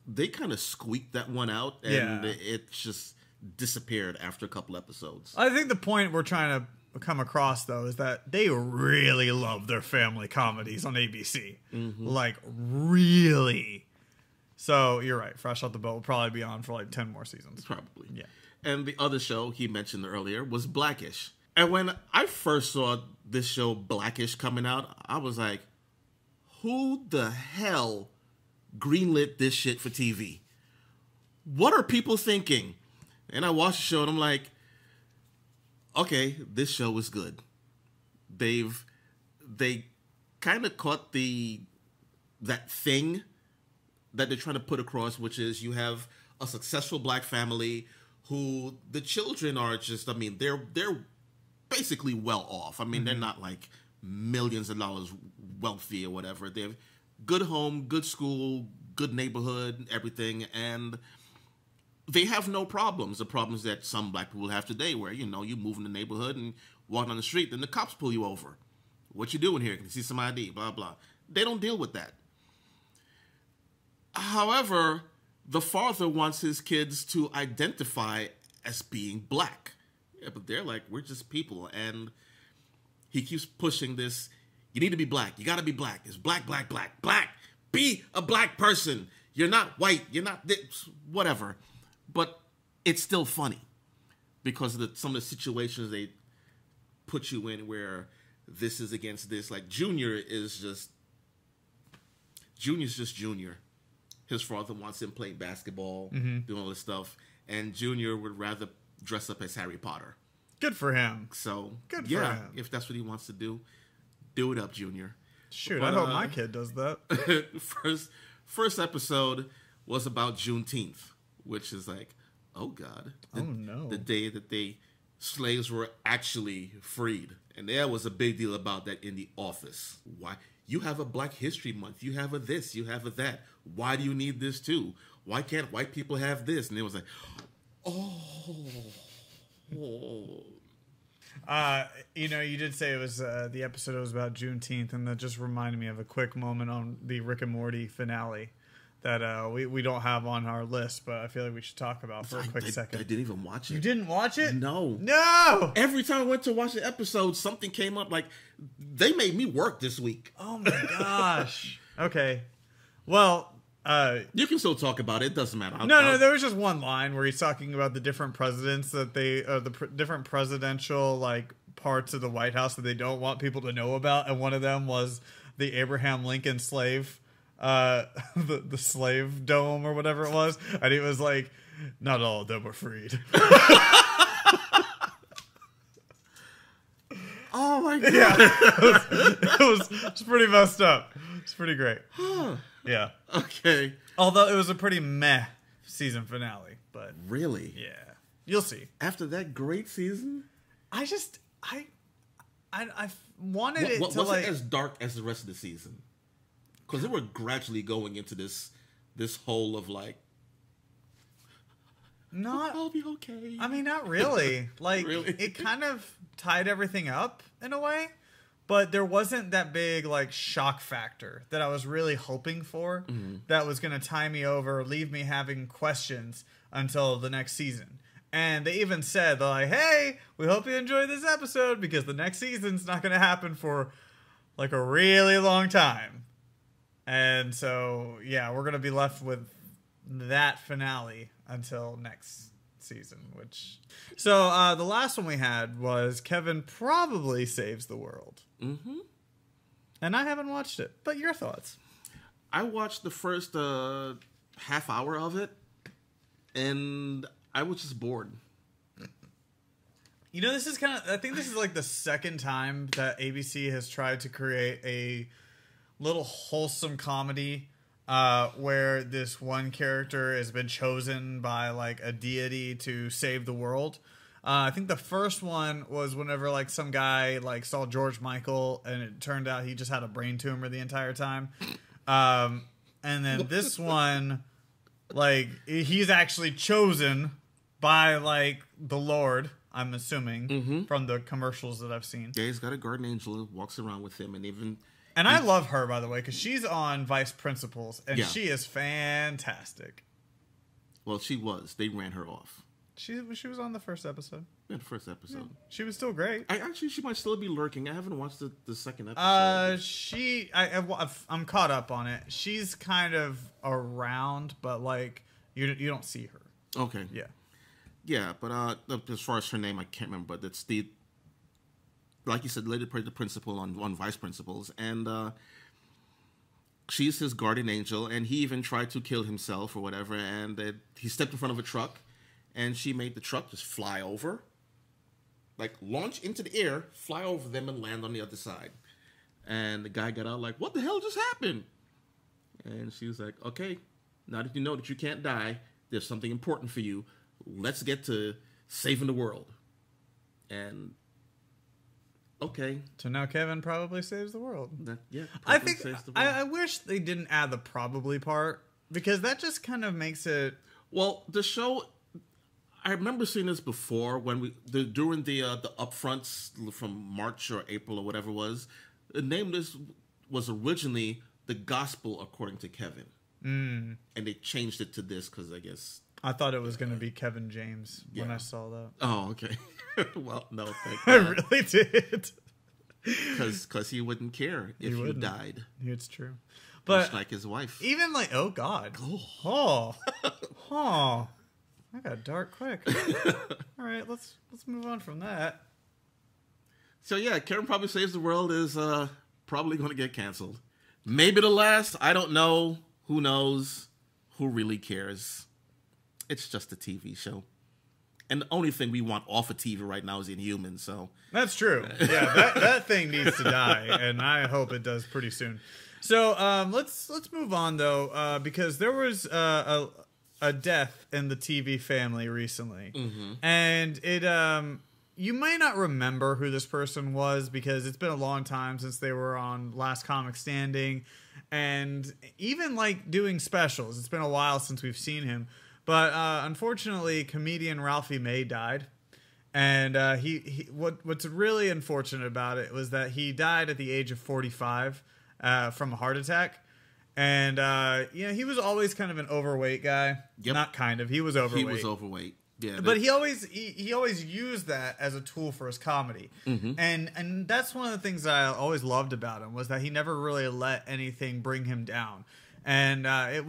they kind of squeaked that one out, and it just disappeared after a couple episodes. I think the point we're trying to come across though is that they really love their family comedies on ABC, like really. So you're right. Fresh Off the Boat will probably be on for like 10 more seasons. Probably. Yeah. And the other show he mentioned earlier was Blackish. And when I first saw this show Blackish coming out, I was like, who the hell greenlit this shit for TV? What are people thinking? And I watched the show and I'm like, okay, this show is good. They kind of caught that thing that they're trying to put across, which is you have a successful black family who the children are just, I mean, they're basically well off. I mean, they're not like millions of dollars wealthy or whatever. They have good home, good school, good neighborhood, everything, and they have no problems. The problems that some black people have today, where you move in the neighborhood and walk down the street, then the cops pull you over. What you doing here? Can you see some ID? Blah blah. They don't deal with that. However, the father wants his kids to identify as being black. Yeah, but they're like, we're just people. And he keeps pushing this. You need to be black. You got to be black. It's black, black, black, black. Be a black person. You're not white. You're not this, whatever. But it's still funny because of some of the situations they put you in where this is against this. Like Junior's just Junior. His father wants him playing basketball, doing all this stuff. And Junior would rather dress up as Harry Potter. Good for him. So, Good for him. If that's what he wants to do it up, Junior. Shoot, But, I hope my kid does that. First episode was about Juneteenth, which is like, oh God. Oh, no. The day that slaves were actually freed. And there was a big deal about that in the office. Why? You have a Black History Month. You have a this. You have a that. Why do you need this too? Why can't white people have this? And it was like, You did say it was the episode was about Juneteenth, and that just reminded me of a quick moment on the Rick and Morty finale that we don't have on our list, but I feel like we should talk about for a quick second. I didn't even watch it. You didn't watch it? No. Every time I went to watch the episode, something came up. Like, they made me work this week. Oh my gosh. Okay. Well, you can still talk about it. It doesn't matter. No. There was just one line where he's talking about the different presidents that different presidential like parts of the White House that they don't want people to know about, and one of them was the Abraham Lincoln slave, the slave dome or whatever it was, and he was like, "Not all of them were freed." Oh my God! Yeah, it was pretty messed up. It's pretty great. Yeah. Okay. Although it was a pretty meh season finale, but really, yeah, you'll see. After that great season, I wanted it to wasn't like as dark as the rest of the season, because they were gradually going into this hole of like, I'll be okay. I mean, not really. Like, Really? It kind of tied everything up in a way, but there wasn't that big like shock factor that I was really hoping for. That was going to tie me over, leave me having questions until the next season. And they even said, they're like, hey, we hope you enjoyed this episode because the next season's not going to happen for like a really long time. And so, yeah, we're going to be left with that finale until next season. So the last one we had was Kevin Probably Saves the World. Mm-hmm. And I haven't watched it, but your thoughts? I watched the first half hour of it, and I was just bored. You know, this is I think this is like the second time that ABC has tried to create a little wholesome comedy where this one character has been chosen by like a deity to save the world. I think the first one was whenever like some guy like saw George Michael and it turned out he just had a brain tumor the entire time. And then this one, like, he's actually chosen by like the Lord, I'm assuming, from the commercials that I've seen. Yeah, he's got a guardian angel who walks around with him, and I love her, by the way, because she's on Vice Principals, and Yeah. she is fantastic. Well, she was. They ran her off. She was on the first episode. Yeah, the first episode. Yeah, she was still great. She might still be lurking. I haven't watched the second episode. I'm caught up on it. She's kind of around, but like you don't see her. Okay. Yeah, but as far as her name, I can't remember. But it's like you said, Lady the principal on Vice Principals, and she's his guardian angel, and he even tried to kill himself or whatever, and he stepped in front of a truck, and she made the truck just fly over, like launch into the air, fly over them, and land on the other side. And the guy got out like, "What the hell just happened?" And she was like, "Okay, now that you know that you can't die, there's something important for you. Let's get to saving the world." And okay, so now Kevin probably saves the world. I think I wish they didn't add the probably part, because that just kind of makes it. Well, the show, I remember seeing this before when during the upfronts from March or April or whatever it was. The name of this was originally The Gospel According to Kevin, and they changed it to this because I guess I thought it was going to be Kevin James when I saw that. Oh, okay. Well, no, thank I God. really did. Because he wouldn't care if you died. It's true. But much like his wife. Even like, oh God. Oh. I got dark quick. All right, let's move on from that. So yeah, Karen Probably Saves the World is probably going to get canceled. Maybe the last. I don't know. Who knows? Who really cares? It's just a TV show. And the only thing we want off of TV right now is Inhumans, so... That's true. Yeah, that thing needs to die, and I hope it does pretty soon. So let's move on, though, because there was a death in the TV family recently. Mm-hmm. And it... you may not remember who this person was because it's been a long time since they were on Last Comic Standing. And even, like, doing specials. It's been a while since we've seen him. But unfortunately, comedian Ralphie May died, and what's really unfortunate about it was that he died at the age of 45 from a heart attack, and he was always kind of an overweight guy. Yep. Not kind of, he was overweight. He was overweight. Yeah, but he always used that as a tool for his comedy, and that's one of the things that I always loved about him was that he never really let anything bring him down. And it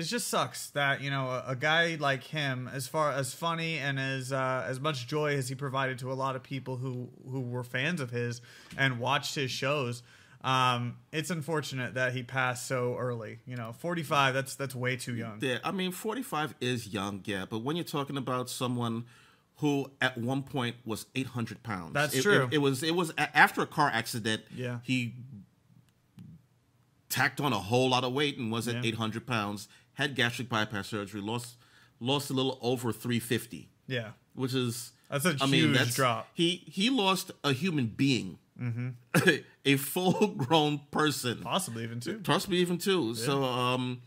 just sucks that a guy like him, as far as funny and as much joy as he provided to a lot of people who were fans of his and watched his shows, it's unfortunate that he passed so early. 45, that's way too young. Yeah, I mean 45 is young, yeah, but when you're talking about someone who at one point was 800 pounds, that's true. It was after a car accident. Yeah, he tacked on a whole lot of weight and was at 800 pounds, had gastric bypass surgery, lost a little over 350. Yeah. Which is... That's a huge drop. He lost a human being. Mm-hmm. A full-grown person. Possibly even two. Yeah. So,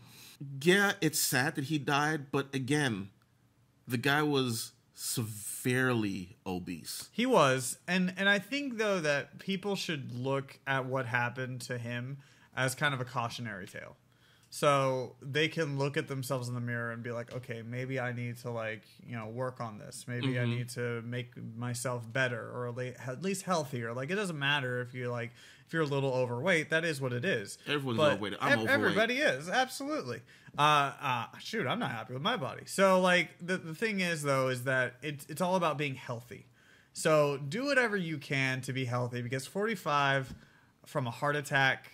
it's sad that he died, but again, the guy was severely obese. He was. And I think, though, that people should look at what happened to him as kind of a cautionary tale. So they can look at themselves in the mirror and be like, okay, maybe I need to like, work on this. Maybe I need to make myself better or at least healthier. Like, it doesn't matter if you're a little overweight. That is what it is. Everyone's overweight. I'm overweight. Everybody is. Absolutely. Shoot, I'm not happy with my body. So like the thing is though, is that it's all about being healthy. So do whatever you can to be healthy, because 45 from a heart attack,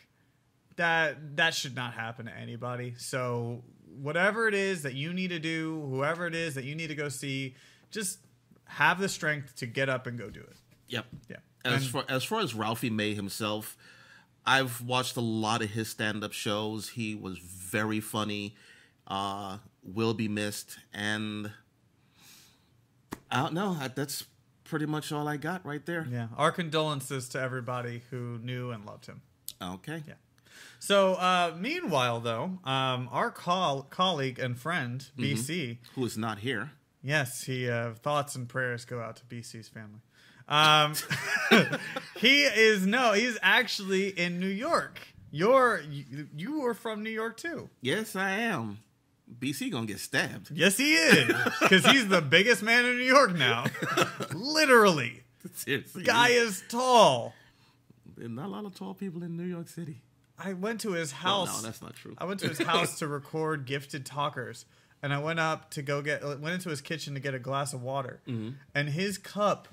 that should not happen to anybody. So whatever it is that you need to do, whoever it is that you need to go see, just have the strength to get up and go do it. Yep. Yeah. As far as Ralphie May himself, I've watched a lot of his stand-up shows. He was very funny, will be missed, and I don't know. That's pretty much all I got right there. Yeah. Our condolences to everybody who knew and loved him. Okay. Yeah. So, meanwhile, though, our colleague and friend, BC, who is not here. Yes, thoughts and prayers go out to BC's family. He's actually in New York. You were from New York too. Yes, I am. BC gonna get stabbed. Yes, he is, because he's the biggest man in New York now. Literally. Seriously. Guy is tall. There's not a lot of tall people in New York City. I went to his house. No, that's not true. I went to his house to record Gifted Talkers, and I went up to went into his kitchen to get a glass of water, and his cup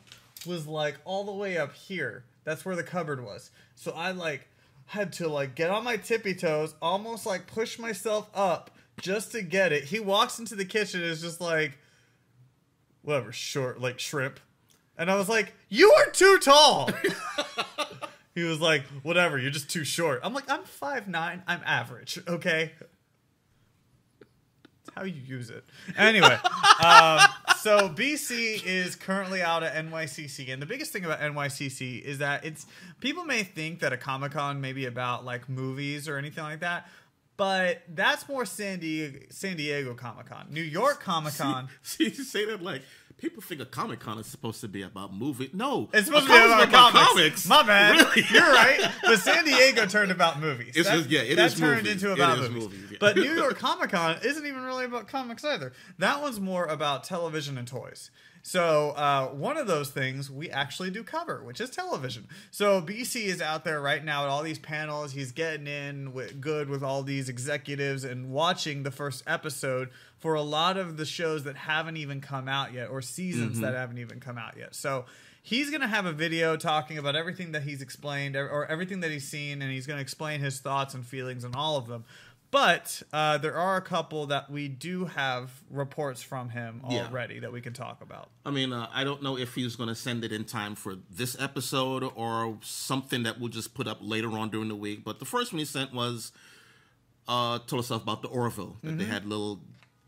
was like all the way up here. That's where the cupboard was. So I like had to like get on my tippy toes, almost like push myself up just to get it. He walks into the kitchen and is just like, whatever, short, like shrimp. And I was like, you are too tall. He was like, whatever, you're just too short. I'm like, I'm 5'9", I'm average, okay? That's how you use it. Anyway, so BC is currently out at NYCC, and the biggest thing about NYCC is that people may think that a Comic-Con may be about like movies or anything like that, but that's more San Diego Comic-Con. New York Comic-Con. See, you say that like people think a Comic-Con is supposed to be about movie. No, it's supposed to be about comics. My bad. Really? You're right. But San Diego turned about movies. It is turned movies. into about it movies. Yeah. But New York Comic Con isn't even really about comics either. That one's more about television and toys. So one of those things we actually do cover, which is television. So BC is out there right now at all these panels. He's getting in with all these executives and watching the first episode for a lot of the shows that haven't even come out yet, or seasons that haven't even come out yet. So he's going to have a video talking about everything that he's explained or everything that he's seen, and he's going to explain his thoughts and feelings on all of them. But there are a couple that we do have reports from him already that we can talk about. I mean, I don't know if he's going to send it in time for this episode or something that we'll just put up later on during the week. But the first one he sent was told us about the Orville, that they had little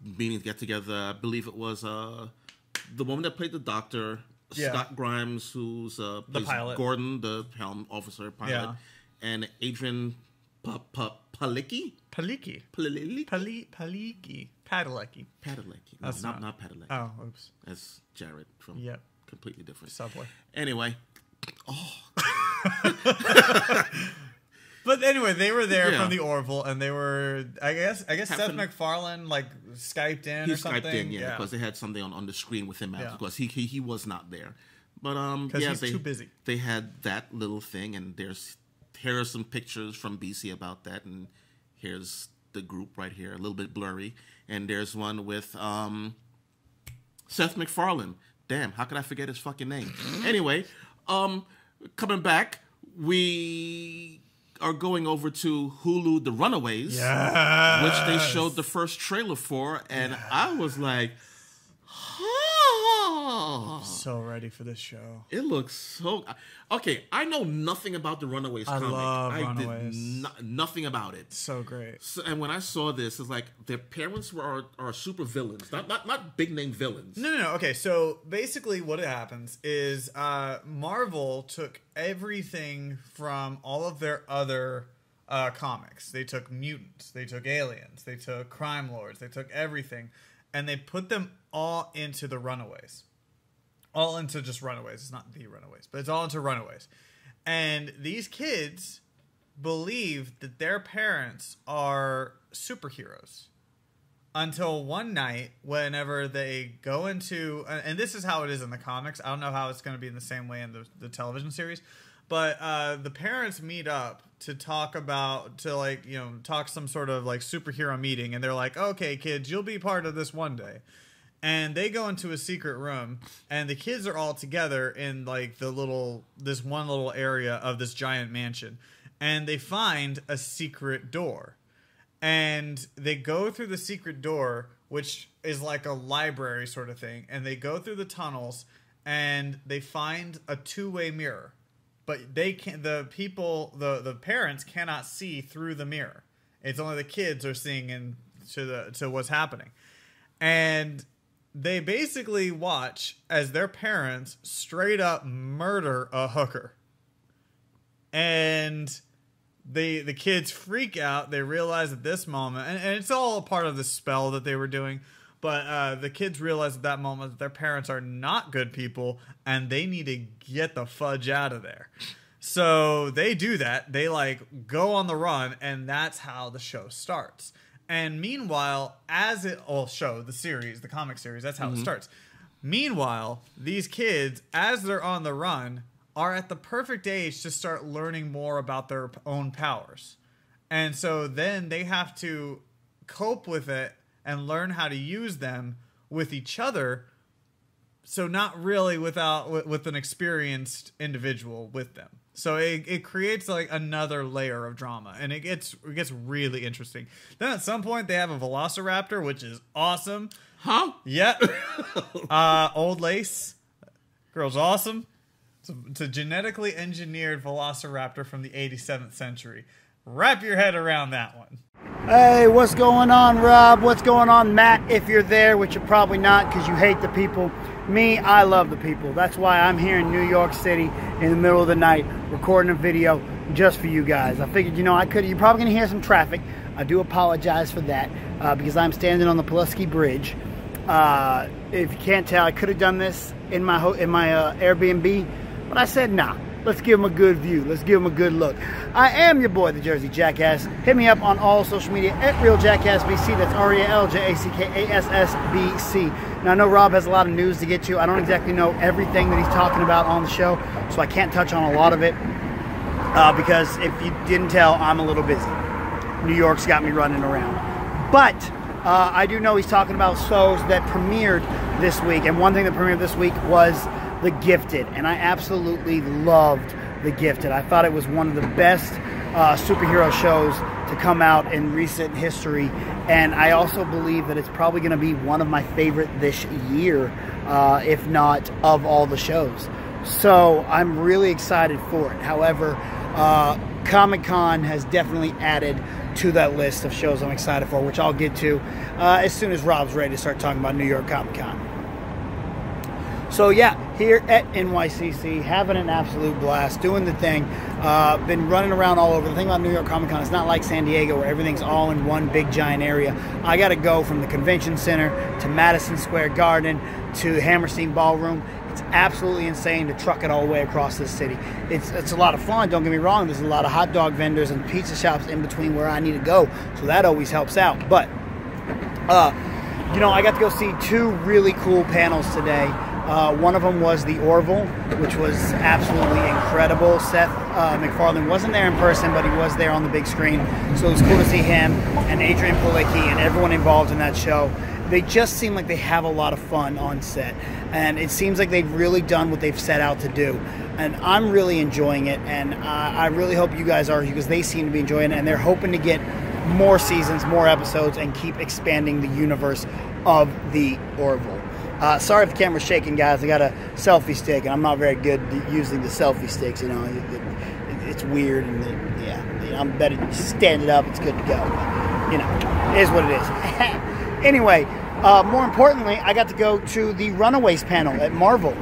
meetings, get together. I believe it was the woman that played the doctor, Scott Grimes, who's plays pilot. Gordon, the helm officer pilot, and Adrian Palicki. Padalecki. No, not Padalecki. Oh, oops. That's Jared from completely different. Subway. Anyway. But anyway, they were there from the Orville, and they were, I guess Seth MacFarlane like Skyped in or something. Skyped in, because they had something on the screen with him because he was not there. But because he's too busy. They had that little thing, and here are some pictures from BC about that, and here's the group right here, a little bit blurry, and there's one with Seth MacFarlane. Damn, how could I forget his fucking name? Anyway, coming back, we are going over to Hulu, The Runaways, which they showed the first trailer for, and I was like, so ready for this show. It looks so... Okay, I know nothing about the Runaways comic. Love Runaways. Did nothing about it. So great. So, and when I saw this, it's like their parents are super villains, not big name villains. No. Okay, so basically what happens is Marvel took everything from all of their other comics. They took mutants, they took aliens, they took crime lords, they took everything, and they put them all into the Runaways. All into just Runaways. It's not the Runaways, but it's all into Runaways. And these kids believe that their parents are superheroes. Until one night, whenever they go into, and this is how it is in the comics. I don't know how it's going to be in the same way in the television series, but the parents meet up to talk talk some sort of like superhero meeting, and they're like, "Okay, kids, you'll be part of this one day." And they go into a secret room, and the kids are all together in like this one little area of this giant mansion, and they find a secret door. And they go through the secret door, which is like a library sort of thing. And they go through the tunnels, and they find a two-way mirror. But they can't. The parents cannot see through the mirror. It's only the kids are seeing to what's happening. And they basically watch as their parents straight up murder a hooker. And the kids freak out. They realize at this moment, and it's all a part of the spell that they were doing, but the kids realize at that moment that their parents are not good people, and they need to get the fudge out of there. So they do that. They like go on the run, and that's how the show starts. And meanwhile, the comic series, that's how it starts. Meanwhile, these kids, as they're on the run, are at the perfect age to start learning more about their own powers. And so then they have to cope with it and learn how to use them with each other. So not really with an experienced individual with them. So it creates like another layer of drama, and it gets really interesting. Then at some point they have a velociraptor, which is awesome. Huh? Yep. Old Lace. Girl's awesome. It's a genetically engineered velociraptor from the 87th century. Wrap your head around that one. Hey, what's going on, Rob? What's going on, Matt? If you're there, which you're probably not because you hate the people. Me, I love the people. That's why I'm here in New York City in the middle of the night recording a video just for you guys. I figured, you're probably going to hear some traffic. I do apologize for that because I'm standing on the Pulaski Bridge. If you can't tell, I could have done this in my Airbnb, but I said, nah, let's give them a good view. Let's give them a good look. I am your boy, the Jersey Jackass. Hit me up on all social media at RealJackassBC. That's RealJackassBC. Now, I know Rob has a lot of news to get to. I don't exactly know everything that he's talking about on the show, so I can't touch on a lot of it because if you didn't tell, I'm a little busy. New York's got me running around. But I do know he's talking about shows that premiered this week, and one thing that premiered this week was The Gifted, and I absolutely loved The Gifted. I thought it was one of the best superhero shows to come out in recent history, and I also believe that it's probably going to be one of my favorite this year, if not of all the shows. So I'm really excited for it. However, Comic-Con has definitely added to that list of shows I'm excited for, which I'll get to as soon as Rob's ready to start talking about New York Comic-Con. So yeah, here at NYCC, having an absolute blast, doing the thing. Been running around all over. The thing about New York Comic Con, it's not like San Diego where everything's all in one big giant area. I got to go from the convention center to Madison Square Garden to Hammerstein Ballroom. It's absolutely insane to truck it all the way across this city. It's a lot of fun, don't get me wrong. There's a lot of hot dog vendors and pizza shops in between where I need to go, so that always helps out. But, I got to go see two really cool panels today. One of them was the Orville, which was absolutely incredible. Seth MacFarlane wasn't there in person, but he was there on the big screen. So it was cool to see him and Adrian Palicki and everyone involved in that show. They just seem like they have a lot of fun on set. And it seems like they've really done what they've set out to do. And I'm really enjoying it. And I really hope you guys are, because they seem to be enjoying it. And they're hoping to get more seasons, more episodes, and keep expanding the universe of the Orville. Sorry if the camera's shaking, guys. I got a selfie stick, and I'm not very good at using the selfie sticks. It's weird, and I'm better stand it up. It's good to go. But, it is what it is. Anyway, more importantly, I got to go to the Runaways panel at Marvel,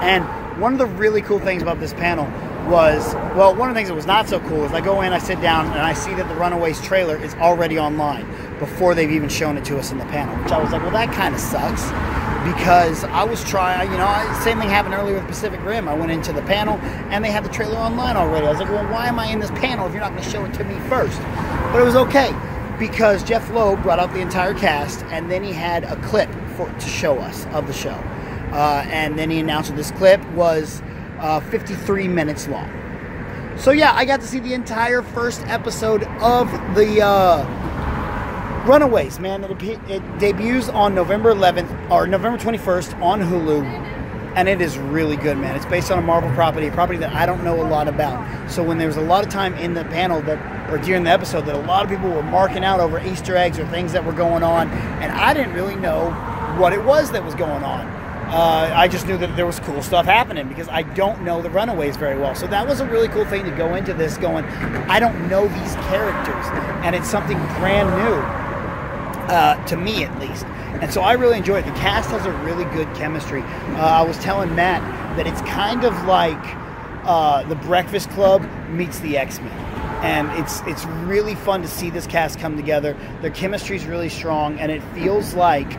and one of the really cool things about this panel was, well, one of the things that was not so cool is I go in, I sit down, and I see that the Runaways trailer is already online before they've even shown it to us in the panel, which I was like, well, that kind of sucks, because I was trying, same thing happened earlier with Pacific Rim. I went into the panel, and they had the trailer online already. I was like, well, why am I in this panel if you're not going to show it to me first? But it was okay. because Jeff Loeb brought out the entire cast, and then he had a clip to show us of the show. And then he announced that this clip was 53 minutes long. So yeah, I got to see the entire first episode of the Runaways, man. It debuts on November 11th, or November 21st on Hulu, and it is really good, man. It's based on a Marvel property, a property that I don't know a lot about. So when there was a lot of time in the panel or during the episode that a lot of people were marking out over Easter eggs or things that were going on, and I didn't really know what it was that was going on. I just knew that there was cool stuff happening because I don't know the Runaways very well. So that was a really cool thing to go into this going, I don't know these characters, and it's something brand new. To me at least. And so I really enjoy it. The cast has a really good chemistry. I was telling Matt that it's kind of like the Breakfast Club meets the X-Men. And it's really fun to see this cast come together. Their chemistry is really strong, and it feels like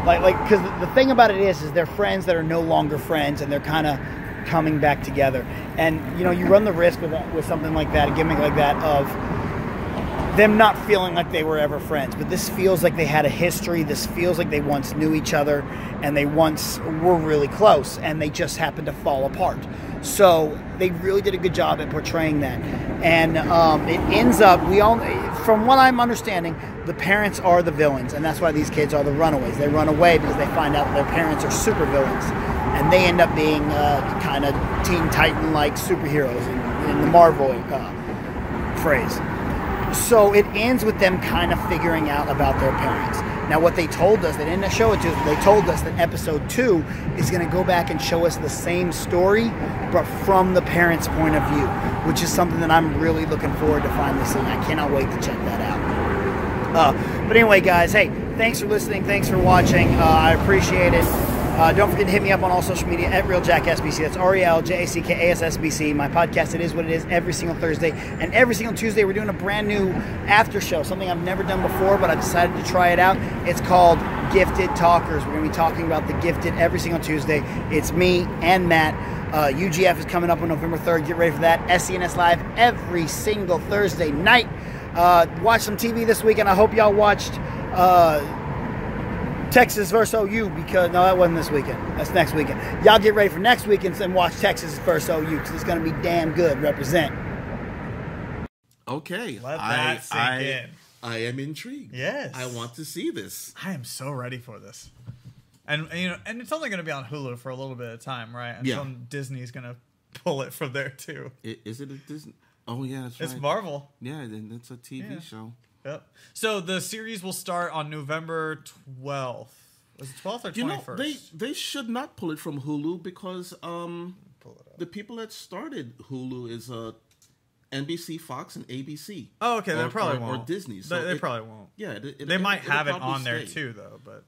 because the thing about it is they're friends that are no longer friends, and they're kind of coming back together. And you run the risk with something like that, a gimmick like that, of them not feeling like they were ever friends. But this feels like they had a history. This feels like they once knew each other, and they once were really close, and they just happened to fall apart. So they really did a good job at portraying that. And it ends up, from what I'm understanding, the parents are the villains, and that's why these kids are the runaways. They run away because they find out their parents are super villains, and they end up being kind of Teen Titan-like superheroes in the Marvel phrase. So it ends with them kind of figuring out about their parents. Now, what they told us, they didn't show it to us, they told us that episode 2 is going to go back and show us the same story, but from the parents' point of view, which is something that I'm really looking forward to finally seeing. I cannot wait to check that out. But anyway, guys, hey, thanks for listening. Thanks for watching. I appreciate it. Don't forget to hit me up on all social media at RealJackSBC. That's RealJackAssBC. My podcast, It Is What It Is, every single Thursday. And every single Tuesday, we're doing a brand new after show, something I've never done before, but I decided to try it out. It's called Gifted Talkers. We're going to be talking about the gifted every single Tuesday. It's me and Matt. UGF is coming up on November 3rd. Get ready for that. SCNS Live every single Thursday night. Watch some TV this weekend. I hope y'all watched Texas versus OU, because no, that wasn't this weekend. That's next weekend. Y'all get ready for next weekend and watch Texas versus OU, because it's going to be damn good. Represent. Okay. Let that sink in. I am intrigued. Yes. I want to see this. I am so ready for this. And and it's only going to be on Hulu for a little bit of time, right? Until Disney's going to pull it from there too. Is it a Disney? Oh yeah, that's right. It's Marvel. Yeah, then it's a TV show. Yep. So the series will start on November 12th. Was it 12th or 21st? They should not pull it from Hulu, because the people that started Hulu is NBC, Fox, and ABC. Oh, okay. They probably won't. Or Disney. So they probably won't. Yeah. They might have it on there too, though. But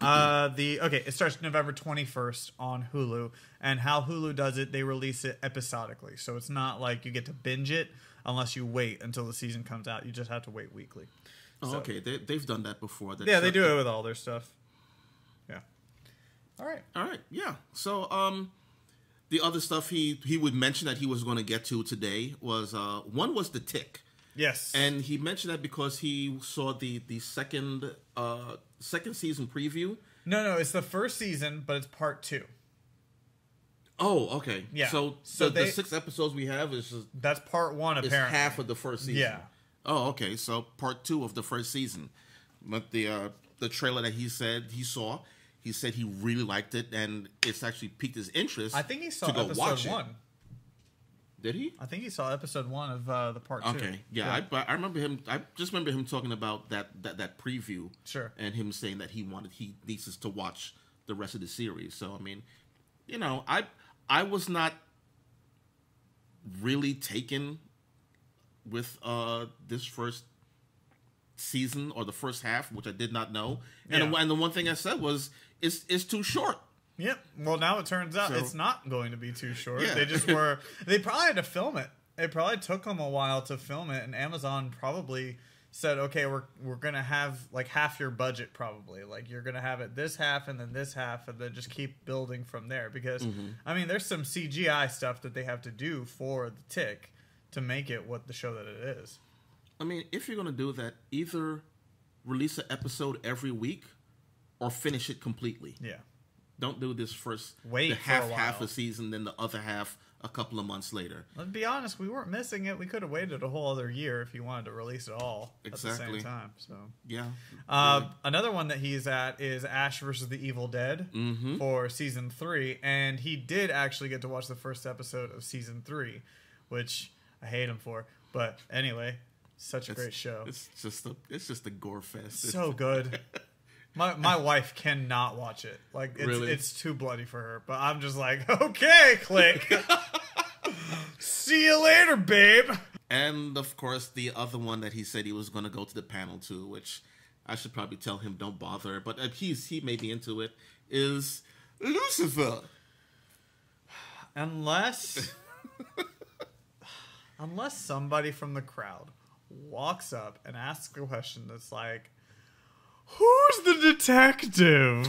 it starts November 21st on Hulu, and how Hulu does it, they release it episodically. So it's not like you get to binge it unless you wait until the season comes out. You just have to wait weekly. Oh, so, okay. They've done that before. Yeah, they do it with all their stuff. Yeah. All right. Yeah. So the other stuff he would mention that he was going to get to today was one was The Tick. Yes. And he mentioned that because he saw the second season preview. No, it's the first season, but it's part 2. Oh, okay. Yeah. So the 6 episodes we have that's part 1. Apparently, is half of the first season. Yeah. Oh, okay. So part 2 of the first season. But the trailer that he said he saw, he said he really liked it, and it's actually piqued his interest. I think he saw to go episode watch 1. It. Did he? I think he saw episode 1 of the part 2. Okay. Yeah. I remember him. I just remember him talking about that preview. Sure. And him saying that he needs us to watch the rest of the series. So I mean, I was not really taken with this first season or the first half, which I did not know. And the one thing I said was it's too short. Yep. Well, now it turns out it's not going to be too short. Yeah. They probably had to film it. It probably took them a while to film it, and Amazon probably said, okay, we're going to have like half your budget probably. Like you're going to have it this half and then this half, and then just keep building from there. Because, I mean, there's some CGI stuff that they have to do for The Tick to make it what the show that it is. I mean, if you're going to do that, either release an episode every week or finish it completely. Yeah. Don't do this first Wait the for a half while. a season, then the other half a couple of months later. Let's be honest, we weren't missing it. We could have waited a whole other year if you wanted to release it all at the Exactly. same time. So Yeah. another one that he's at is Ash versus the Evil Dead for season 3, and he did actually get to watch the first episode of season 3, which I hate him for. But anyway, such a great show. It's just a gore fest. So good. My wife cannot watch it. Like Really? it's too bloody for her. But I'm just like, okay, click. See you later, babe. And of course, the other one that he said he was going to go to the panel to, which I should probably tell him don't bother, but he may be into it, is Lucifer. Unless somebody from the crowd walks up and asks a question that's like, who's the detective?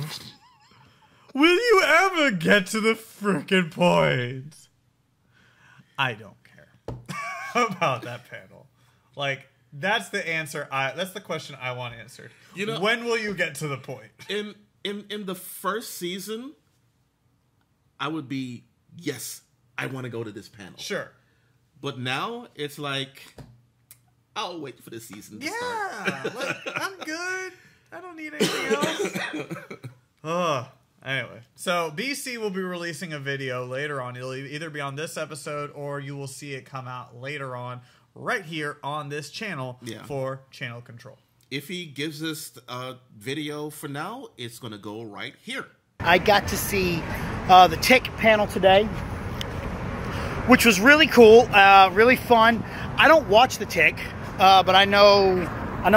Will you ever get to the frickin' point? I don't care about that panel. Like, that's the answer. That's the question I want answered. You know, when will you get to the point? In the first season, I would be, yes, I want to go to this panel. Sure. But now it's like, I'll wait for the season to start. Like, I'm good. I don't need anything else. Anyway, so BC will be releasing a video later on. It'll either be on this episode or you will see it come out later on right here on this channel for channel control. If he gives us a video for now, it's going to go right here. I got to see the Tick panel today, which was really cool, really fun. I don't watch the Tick, but I know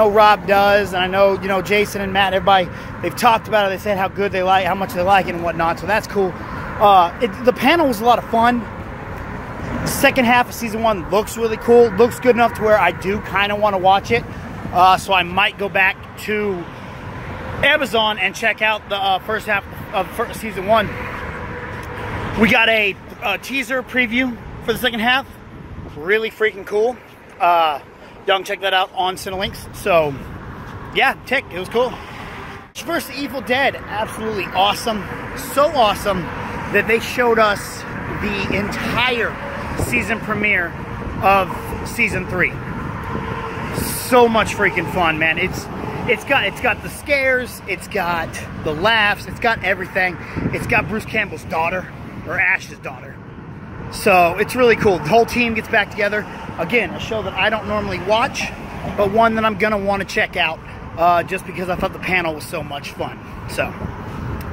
Rob does, and I know, Jason and Matt, everybody, they've talked about it. They said how good they like, how much they like it and whatnot, so that's cool. The panel was a lot of fun. The second half of season 1 looks really cool. Looks good enough to where I do kind of want to watch it. So I might go back to Amazon and check out the first half of season 1. We got a teaser preview for the second half. Really freaking cool. Y'all can check that out on Cinelinks. So, yeah, Tick, it was cool. Versus the Evil Dead, absolutely awesome. So awesome that they showed us the entire season premiere of season 3. So much freaking fun, man. It's got the scares, it's got the laughs, it's got everything. It's got Bruce Campbell's daughter, or Ash's daughter. So it's really cool. The whole team gets back together. Again, a show that I don't normally watch, but one that I'm going to want to check out just because I thought the panel was so much fun. So,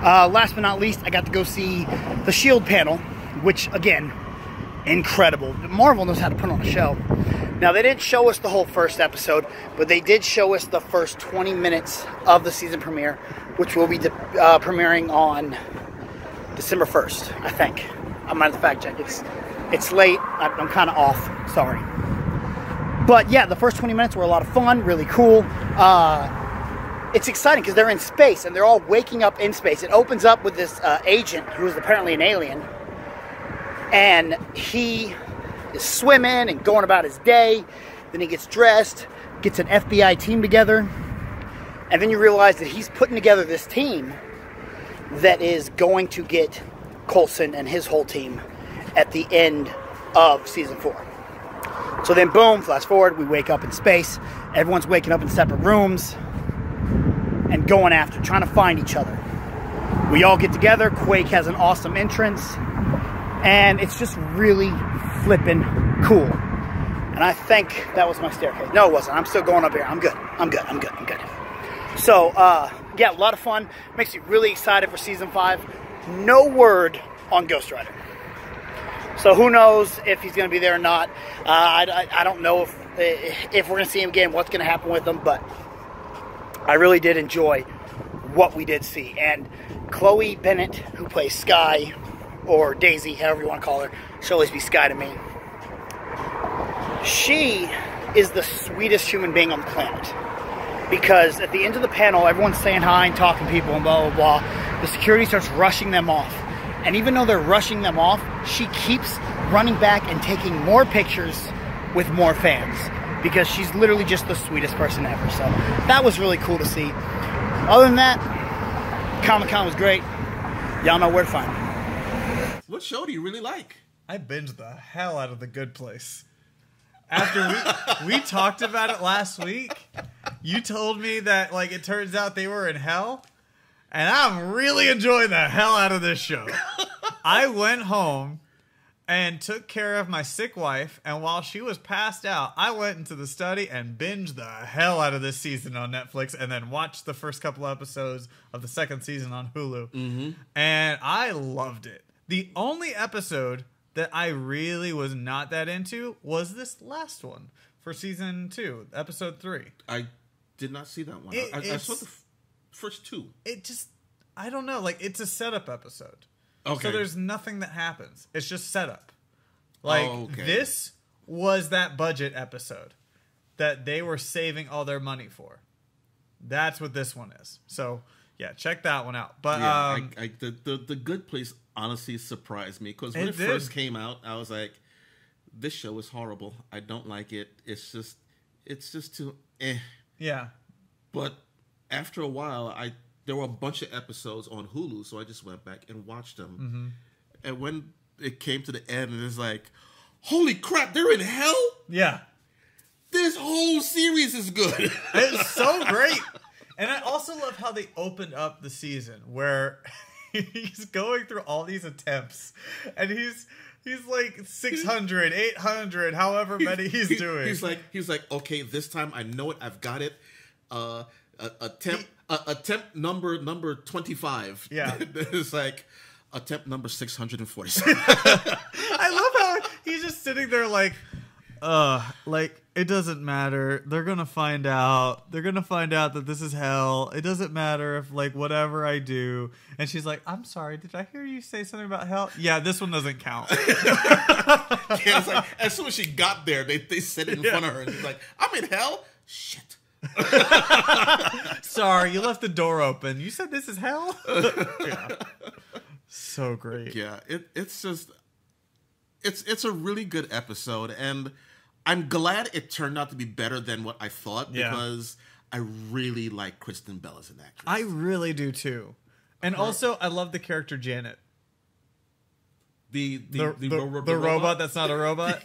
last but not least, I got to go see the S.H.I.E.L.D. panel, which, again, incredible. Marvel knows how to put on a show. Now, they didn't show us the whole first episode, but they did show us the first 20 minutes of the season premiere, which will be premiering on December 1st, I think. I might have to fact check. It's late. I'm kind of off. Sorry. But yeah, the first 20 minutes were a lot of fun. Really cool. It's exciting because they're in space and they're all waking up in space. It opens up with this agent who is apparently an alien. And he is swimming and going about his day. Then he gets dressed, gets an FBI team together. And then you realize that he's putting together this team that is going to get Coulson and his whole team at the end of season 4. So then boom, flash forward, we wake up in space. Everyone's waking up in separate rooms and going after, trying to find each other. We all get together. Quake has an awesome entrance. And it's just really flippin' cool. And I think that was my staircase. No, it wasn't. I'm still going up here. I'm good. So, yeah, a lot of fun. Makes you really excited for season 5. No word on Ghost Rider. So who knows if he's going to be there or not. I don't know if we're going to see him again, what's going to happen with him. But I really did enjoy what we did see. And Chloe Bennett, who plays Skye, or Daisy, however you want to call her. She'll always be Skye to me. She is the sweetest human being on the planet. Because at the end of the panel, everyone's saying hi and talking to people and blah, blah, blah. The security starts rushing them off. And even though they're rushing them off, she keeps running back and taking more pictures with more fans. because she's literally just the sweetest person ever. So that was really cool to see. Other than that, Comic-Con was great. Y'all know where to find me. What show do you really like? I binged the hell out of The Good Place. After we talked about it last week, you told me that like it turns out they were in hell, and I'm really enjoying the hell out of this show. I went home and took care of my sick wife, and while she was passed out, I went into the study and binged the hell out of this season on Netflix, and then watched the first couple episodes of the second season on Hulu. Mm-hmm. And I loved it. The only episode that I really was not that into was this last one for season 2, episode 3. I did not see that one. I saw the first 2. It just, I don't know, like it's a setup episode. Okay. So there's nothing that happens. It's just setup. Like this was that budget episode that they were saving all their money for. That's what this one is. So yeah, check that one out. But yeah, the Good Place honestly surprised me because when it first came out, I was like, "This show is horrible. I don't like it. It's just too eh." Yeah. But after a while, there were a bunch of episodes on Hulu, so I just went back and watched them. Mm-hmm. And when it came to the end, and it's like, "Holy crap, they're in hell!" Yeah. This whole series is good. It's so great. And I also love how they opened up the season where he's going through all these attempts, and he's like 600, 800, however many he's doing. He's like, okay, this time I know it. I've got it. Attempt number 25. Yeah. It's like attempt number 647. I love how he's just sitting there like it doesn't matter. They're gonna find out. They're gonna find out that this is hell. It doesn't matter if like whatever I do. And she's like, "I'm sorry. Did I hear you say something about hell?" Yeah, this one doesn't count. Yeah, it's like, as soon as she got there, they said it in front of her, and she's like, "I'm in hell." Shit. Sorry, you left the door open. You said this is hell. Yeah. So great. Yeah, it's just it's a really good episode, and I'm glad it turned out to be better than what I thought because I really like Kristen Bell as an actress. I really do too. And also I love the character Janet. The robot that's not a robot.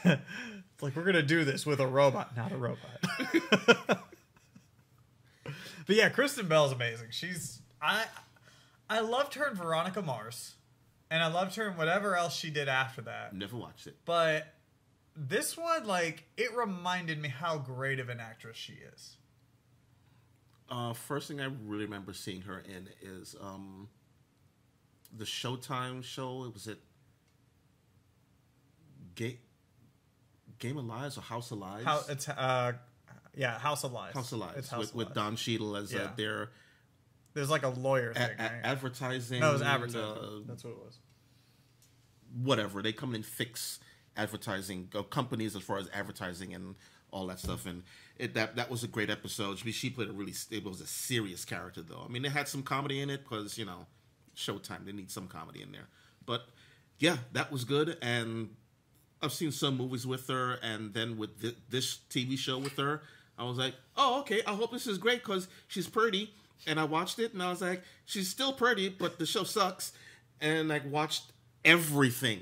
It's like we're gonna do this with a robot, not a robot. But yeah, Kristen Bell's amazing. I loved her in Veronica Mars, and I loved her in whatever else she did after that. Never watched it. But this one, like, it reminded me how great of an actress she is. First thing I really remember seeing her in is the Showtime show. Was it Game of Lives or House of Lives? House of Lies. House of Lies. It's House with of Lies. Don Cheadle as their... There's like a lawyer thing, right? Advertising. No, it was advertising. That's what it was. Whatever. They come in and fix advertising companies as far as advertising and all that stuff. And that was a great episode. She played it was a serious character, though. I mean, it had some comedy in it because, Showtime, they need some comedy in there. But, yeah, that was good. And I've seen some movies with her. And then with this TV show with her, I was like, oh, okay, I hope this is great because she's pretty. And I watched it, and I was like, she's still pretty, but the show sucks. And I watched everything,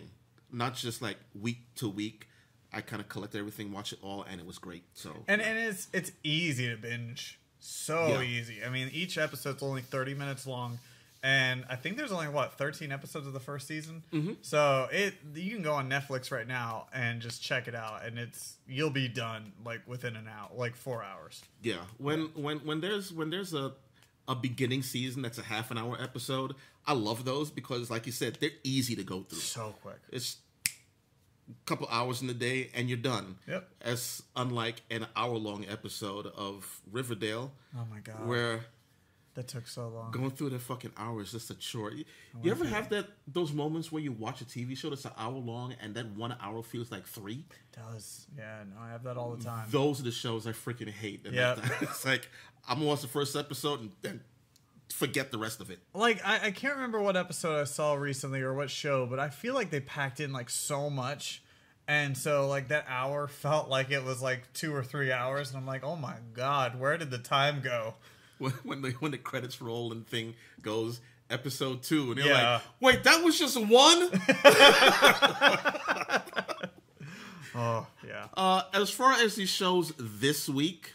not just like week to week. I kind of collected everything, watched it all, and it was great. So and it's easy to binge, so easy. I mean, each episode's only 30 minutes long, and I think there's only 13 episodes of the first season. Mm-hmm. So you can go on Netflix right now and just check it out, and you'll be done like within an hour, like 4 hours. Yeah, when there's a beginning season that's a half an hour episode, I love those because, like you said, they're easy to go through. So quick. It's a couple hours in the day and you're done. Yep. As unlike an hour-long episode of Riverdale. Oh my god. Where that took so long. Going through the fucking hour is just a chore. You ever have those moments where you watch a TV show that's an hour long and that 1 hour feels like 3? It does. Yeah, no, I have that all the time. Those are the shows I freaking hate. Yeah. It's like, I'm going to watch the first episode and then forget the rest of it. Like, I can't remember what episode I saw recently or what show, but I feel like they packed in like so much And so, like, that hour felt like it was, like, 2 or 3 hours. And I'm like, oh, my God, where did the time go? When the credits roll and thing goes, episode 2. And you're Yeah. like, wait, that was just one? Oh, yeah. As far as these shows this week,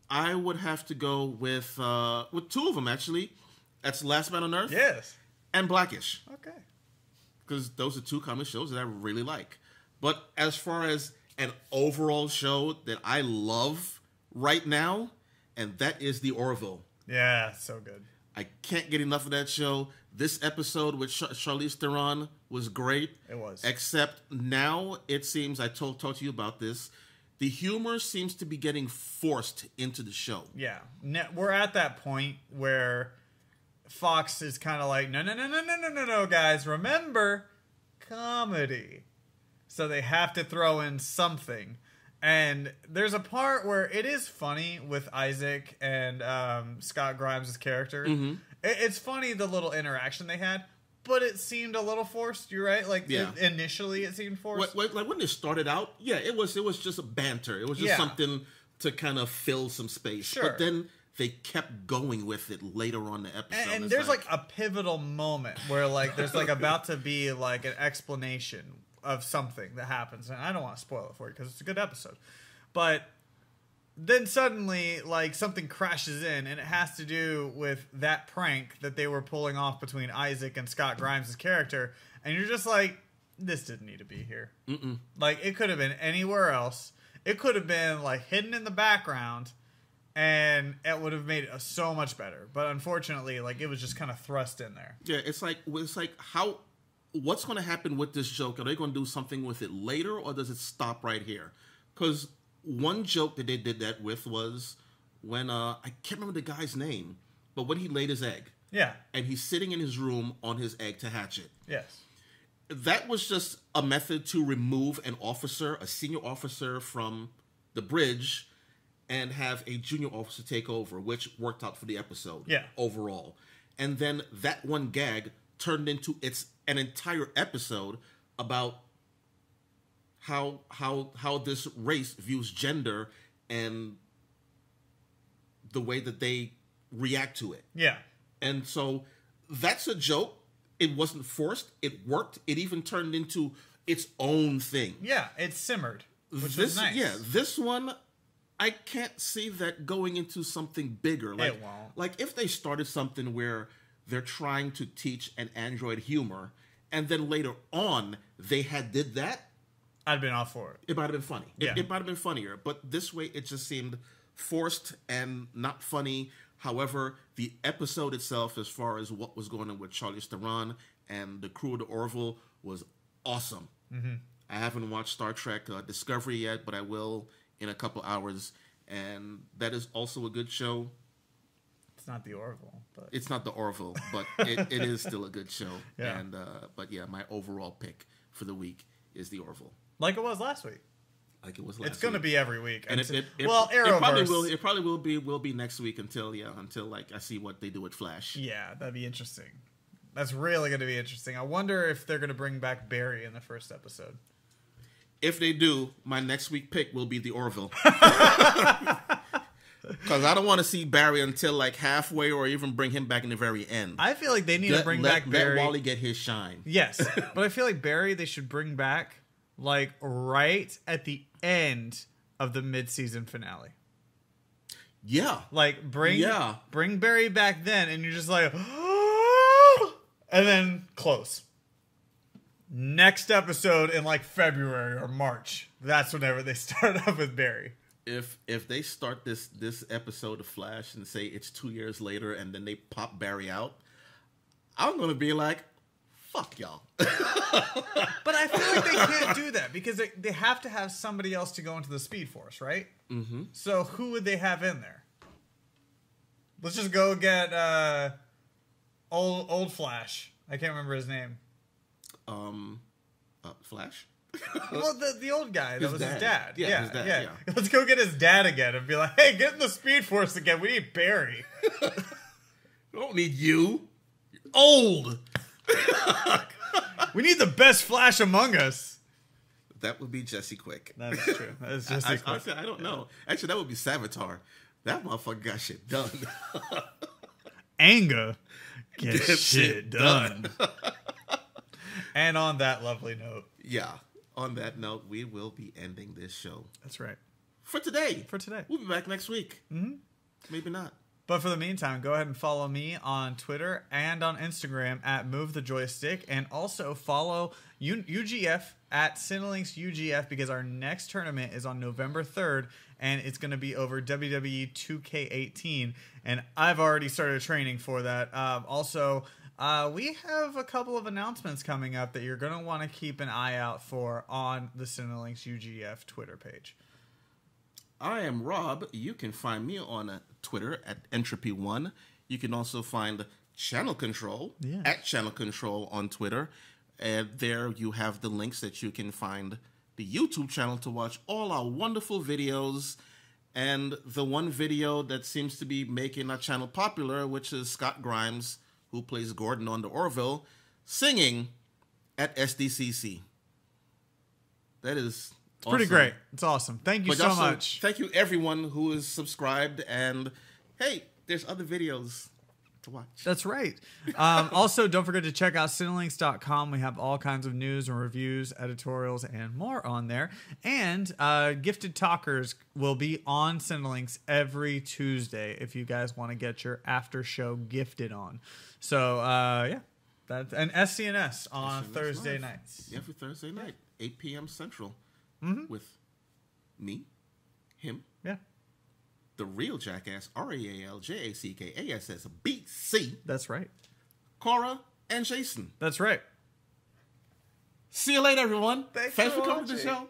I would have to go with 2 of them, actually. That's Last Man on Earth Yes. and Blackish. Okay. Because those are 2 common shows that I really like. But as far as an overall show that I love right now, and that is The Orville. Yeah, so good. I can't get enough of that show. This episode with Charlize Theron was great. It was. Except now it seems, I talked to you about this, the humor seems to be getting forced into the show. Yeah. We're at that point where Fox is kind of like, no, guys. Remember, comedy. So they have to throw in something. And there's a part where it is funny with Isaac and Scott Grimes' character. Mm-hmm. It's funny, the little interaction they had, but it seemed a little forced. You're right. Like, Yeah. initially it seemed forced. Like when they started out, yeah, it was just a banter. It was just Yeah. something to kind of fill some space. Sure. But then they kept going with it later on in the episode. And It's there's like a pivotal moment where like there's like about to be like an explanation of something that happens, and I don't want to spoil it for you because it's a good episode, but then suddenly like something crashes in, and it has to do with that prank that they were pulling off between Isaac and Scott Grimes' character, and you're just like, this didn't need to be here. Like, it could have been anywhere else. It could have been like hidden in the background, and it would have made it so much better. But unfortunately, like, it was just kind of thrust in there. Yeah, it's like how. What's going to happen with this joke? Are they going to do something with it later, or does it stop right here? Because one joke that they did that with was when I can't remember the guy's name, but when he laid his egg, Yeah. and he's sitting in his room on his egg to hatch it. Yes. That was just a method to remove an officer, a senior officer, from the bridge, and have a junior officer take over, which worked out for the episode. Yeah. Overall, and then that one gag turned into an entire episode about how this race views gender and the way that they react to it. Yeah. And so that's a joke. It wasn't forced. It worked. It even turned into its own thing. Yeah, it simmered, which This, was nice. yeah, this one, I can't see that going into something bigger. Like, It won't. Like if they started something where they're trying to teach an android humor, and then later on they did that, I'd been all for it. it might have been funny. Yeah. It might have been funnier. But this way, it just seemed forced and not funny. However, the episode itself, as far as what was going on with Charlize Theron and the crew of the Orville, was awesome. Mm-hmm. I haven't watched Star Trek Discovery yet, but I will in a couple hours. And that is also a good show. It's not the Orville, but It's not the Orville, but it is still a good show. Yeah. And but yeah, my overall pick for the week is the Orville. like it was last week. Like it was last It's going to week. be every week. And Arrowverse. it probably will be next week until like I see what they do with Flash. Yeah, that'd be interesting. That's really going to be interesting. I wonder if they're going to bring back Barry in the first episode. If they do, my next week pick will be the Orville. Because I don't want to see Barry until like halfway, or even bring him back in the very end. I feel like they need to bring back let Barry. Wally get his shine. Yes, but I feel like Barry they should bring back like right at the end of the mid-season finale. Yeah. Like bring Barry back then, and you're just like, and then close. Next episode in like February or March. That's whenever they start up with Barry. If they start this episode of Flash and say it's 2 years later and then they pop Barry out, I'm gonna be like, fuck y'all. But I feel like they can't do that because they have to have somebody else to go into the Speed Force, right? Mm-hmm. So who would they have in there? Let's just go get old Flash. I can't remember his name. Flash? Well, the old guy. That was his dad. Yeah, his dad, yeah. Let's go get his dad again and be like, hey, get in the Speed Force again. We need Barry. We don't need you. You're old. We need the best Flash among us. That would be Jesse Quick. That is true. That is just Honestly, I don't know. Actually, that would be Savitar. That motherfucker got shit done. Anger gets Get shit done. And on that lovely note. Yeah. On that note, we will be ending this show. That's right. For today. For today. We'll be back next week. Mm-hmm. Maybe not. But for the meantime, go ahead and follow me on Twitter and on Instagram at Move the Joystick, and also follow UGF at Cinelinx UGF, because our next tournament is on November 3rd, and it's going to be over WWE 2K18, and I've already started training for that. We have a couple of announcements coming up that you're going to want to keep an eye out for on the Cinelinx UGF Twitter page. I am Rob. You can find me on Twitter at Entropy1. You can also find Channel Control at Channel Control on Twitter. And there you have the links that you can find the YouTube channel to watch all our wonderful videos. And the one video that seems to be making our channel popular, which is Scott Grimes, who plays Gordon on the Orville, singing at SDCC. That is... It's pretty great. It's awesome. Thank you so much. Thank you, everyone who is subscribed. And, hey, there's other videos to watch. That's right. Also, don't forget to check out Cinelinx.com. We have all kinds of news and reviews, editorials, and more on there. And Gifted Talkers will be on Cinelinx every Tuesday if you guys want to get your after show gifted on. So, yeah. And SCNS on Thursday nights. Every Thursday night, 8 p.m. Central. With me, him, the real jackass, REALJACKASSBC. That's right. Cora and Jason. That's right. See you later, everyone. Thanks for for coming to the watching. show.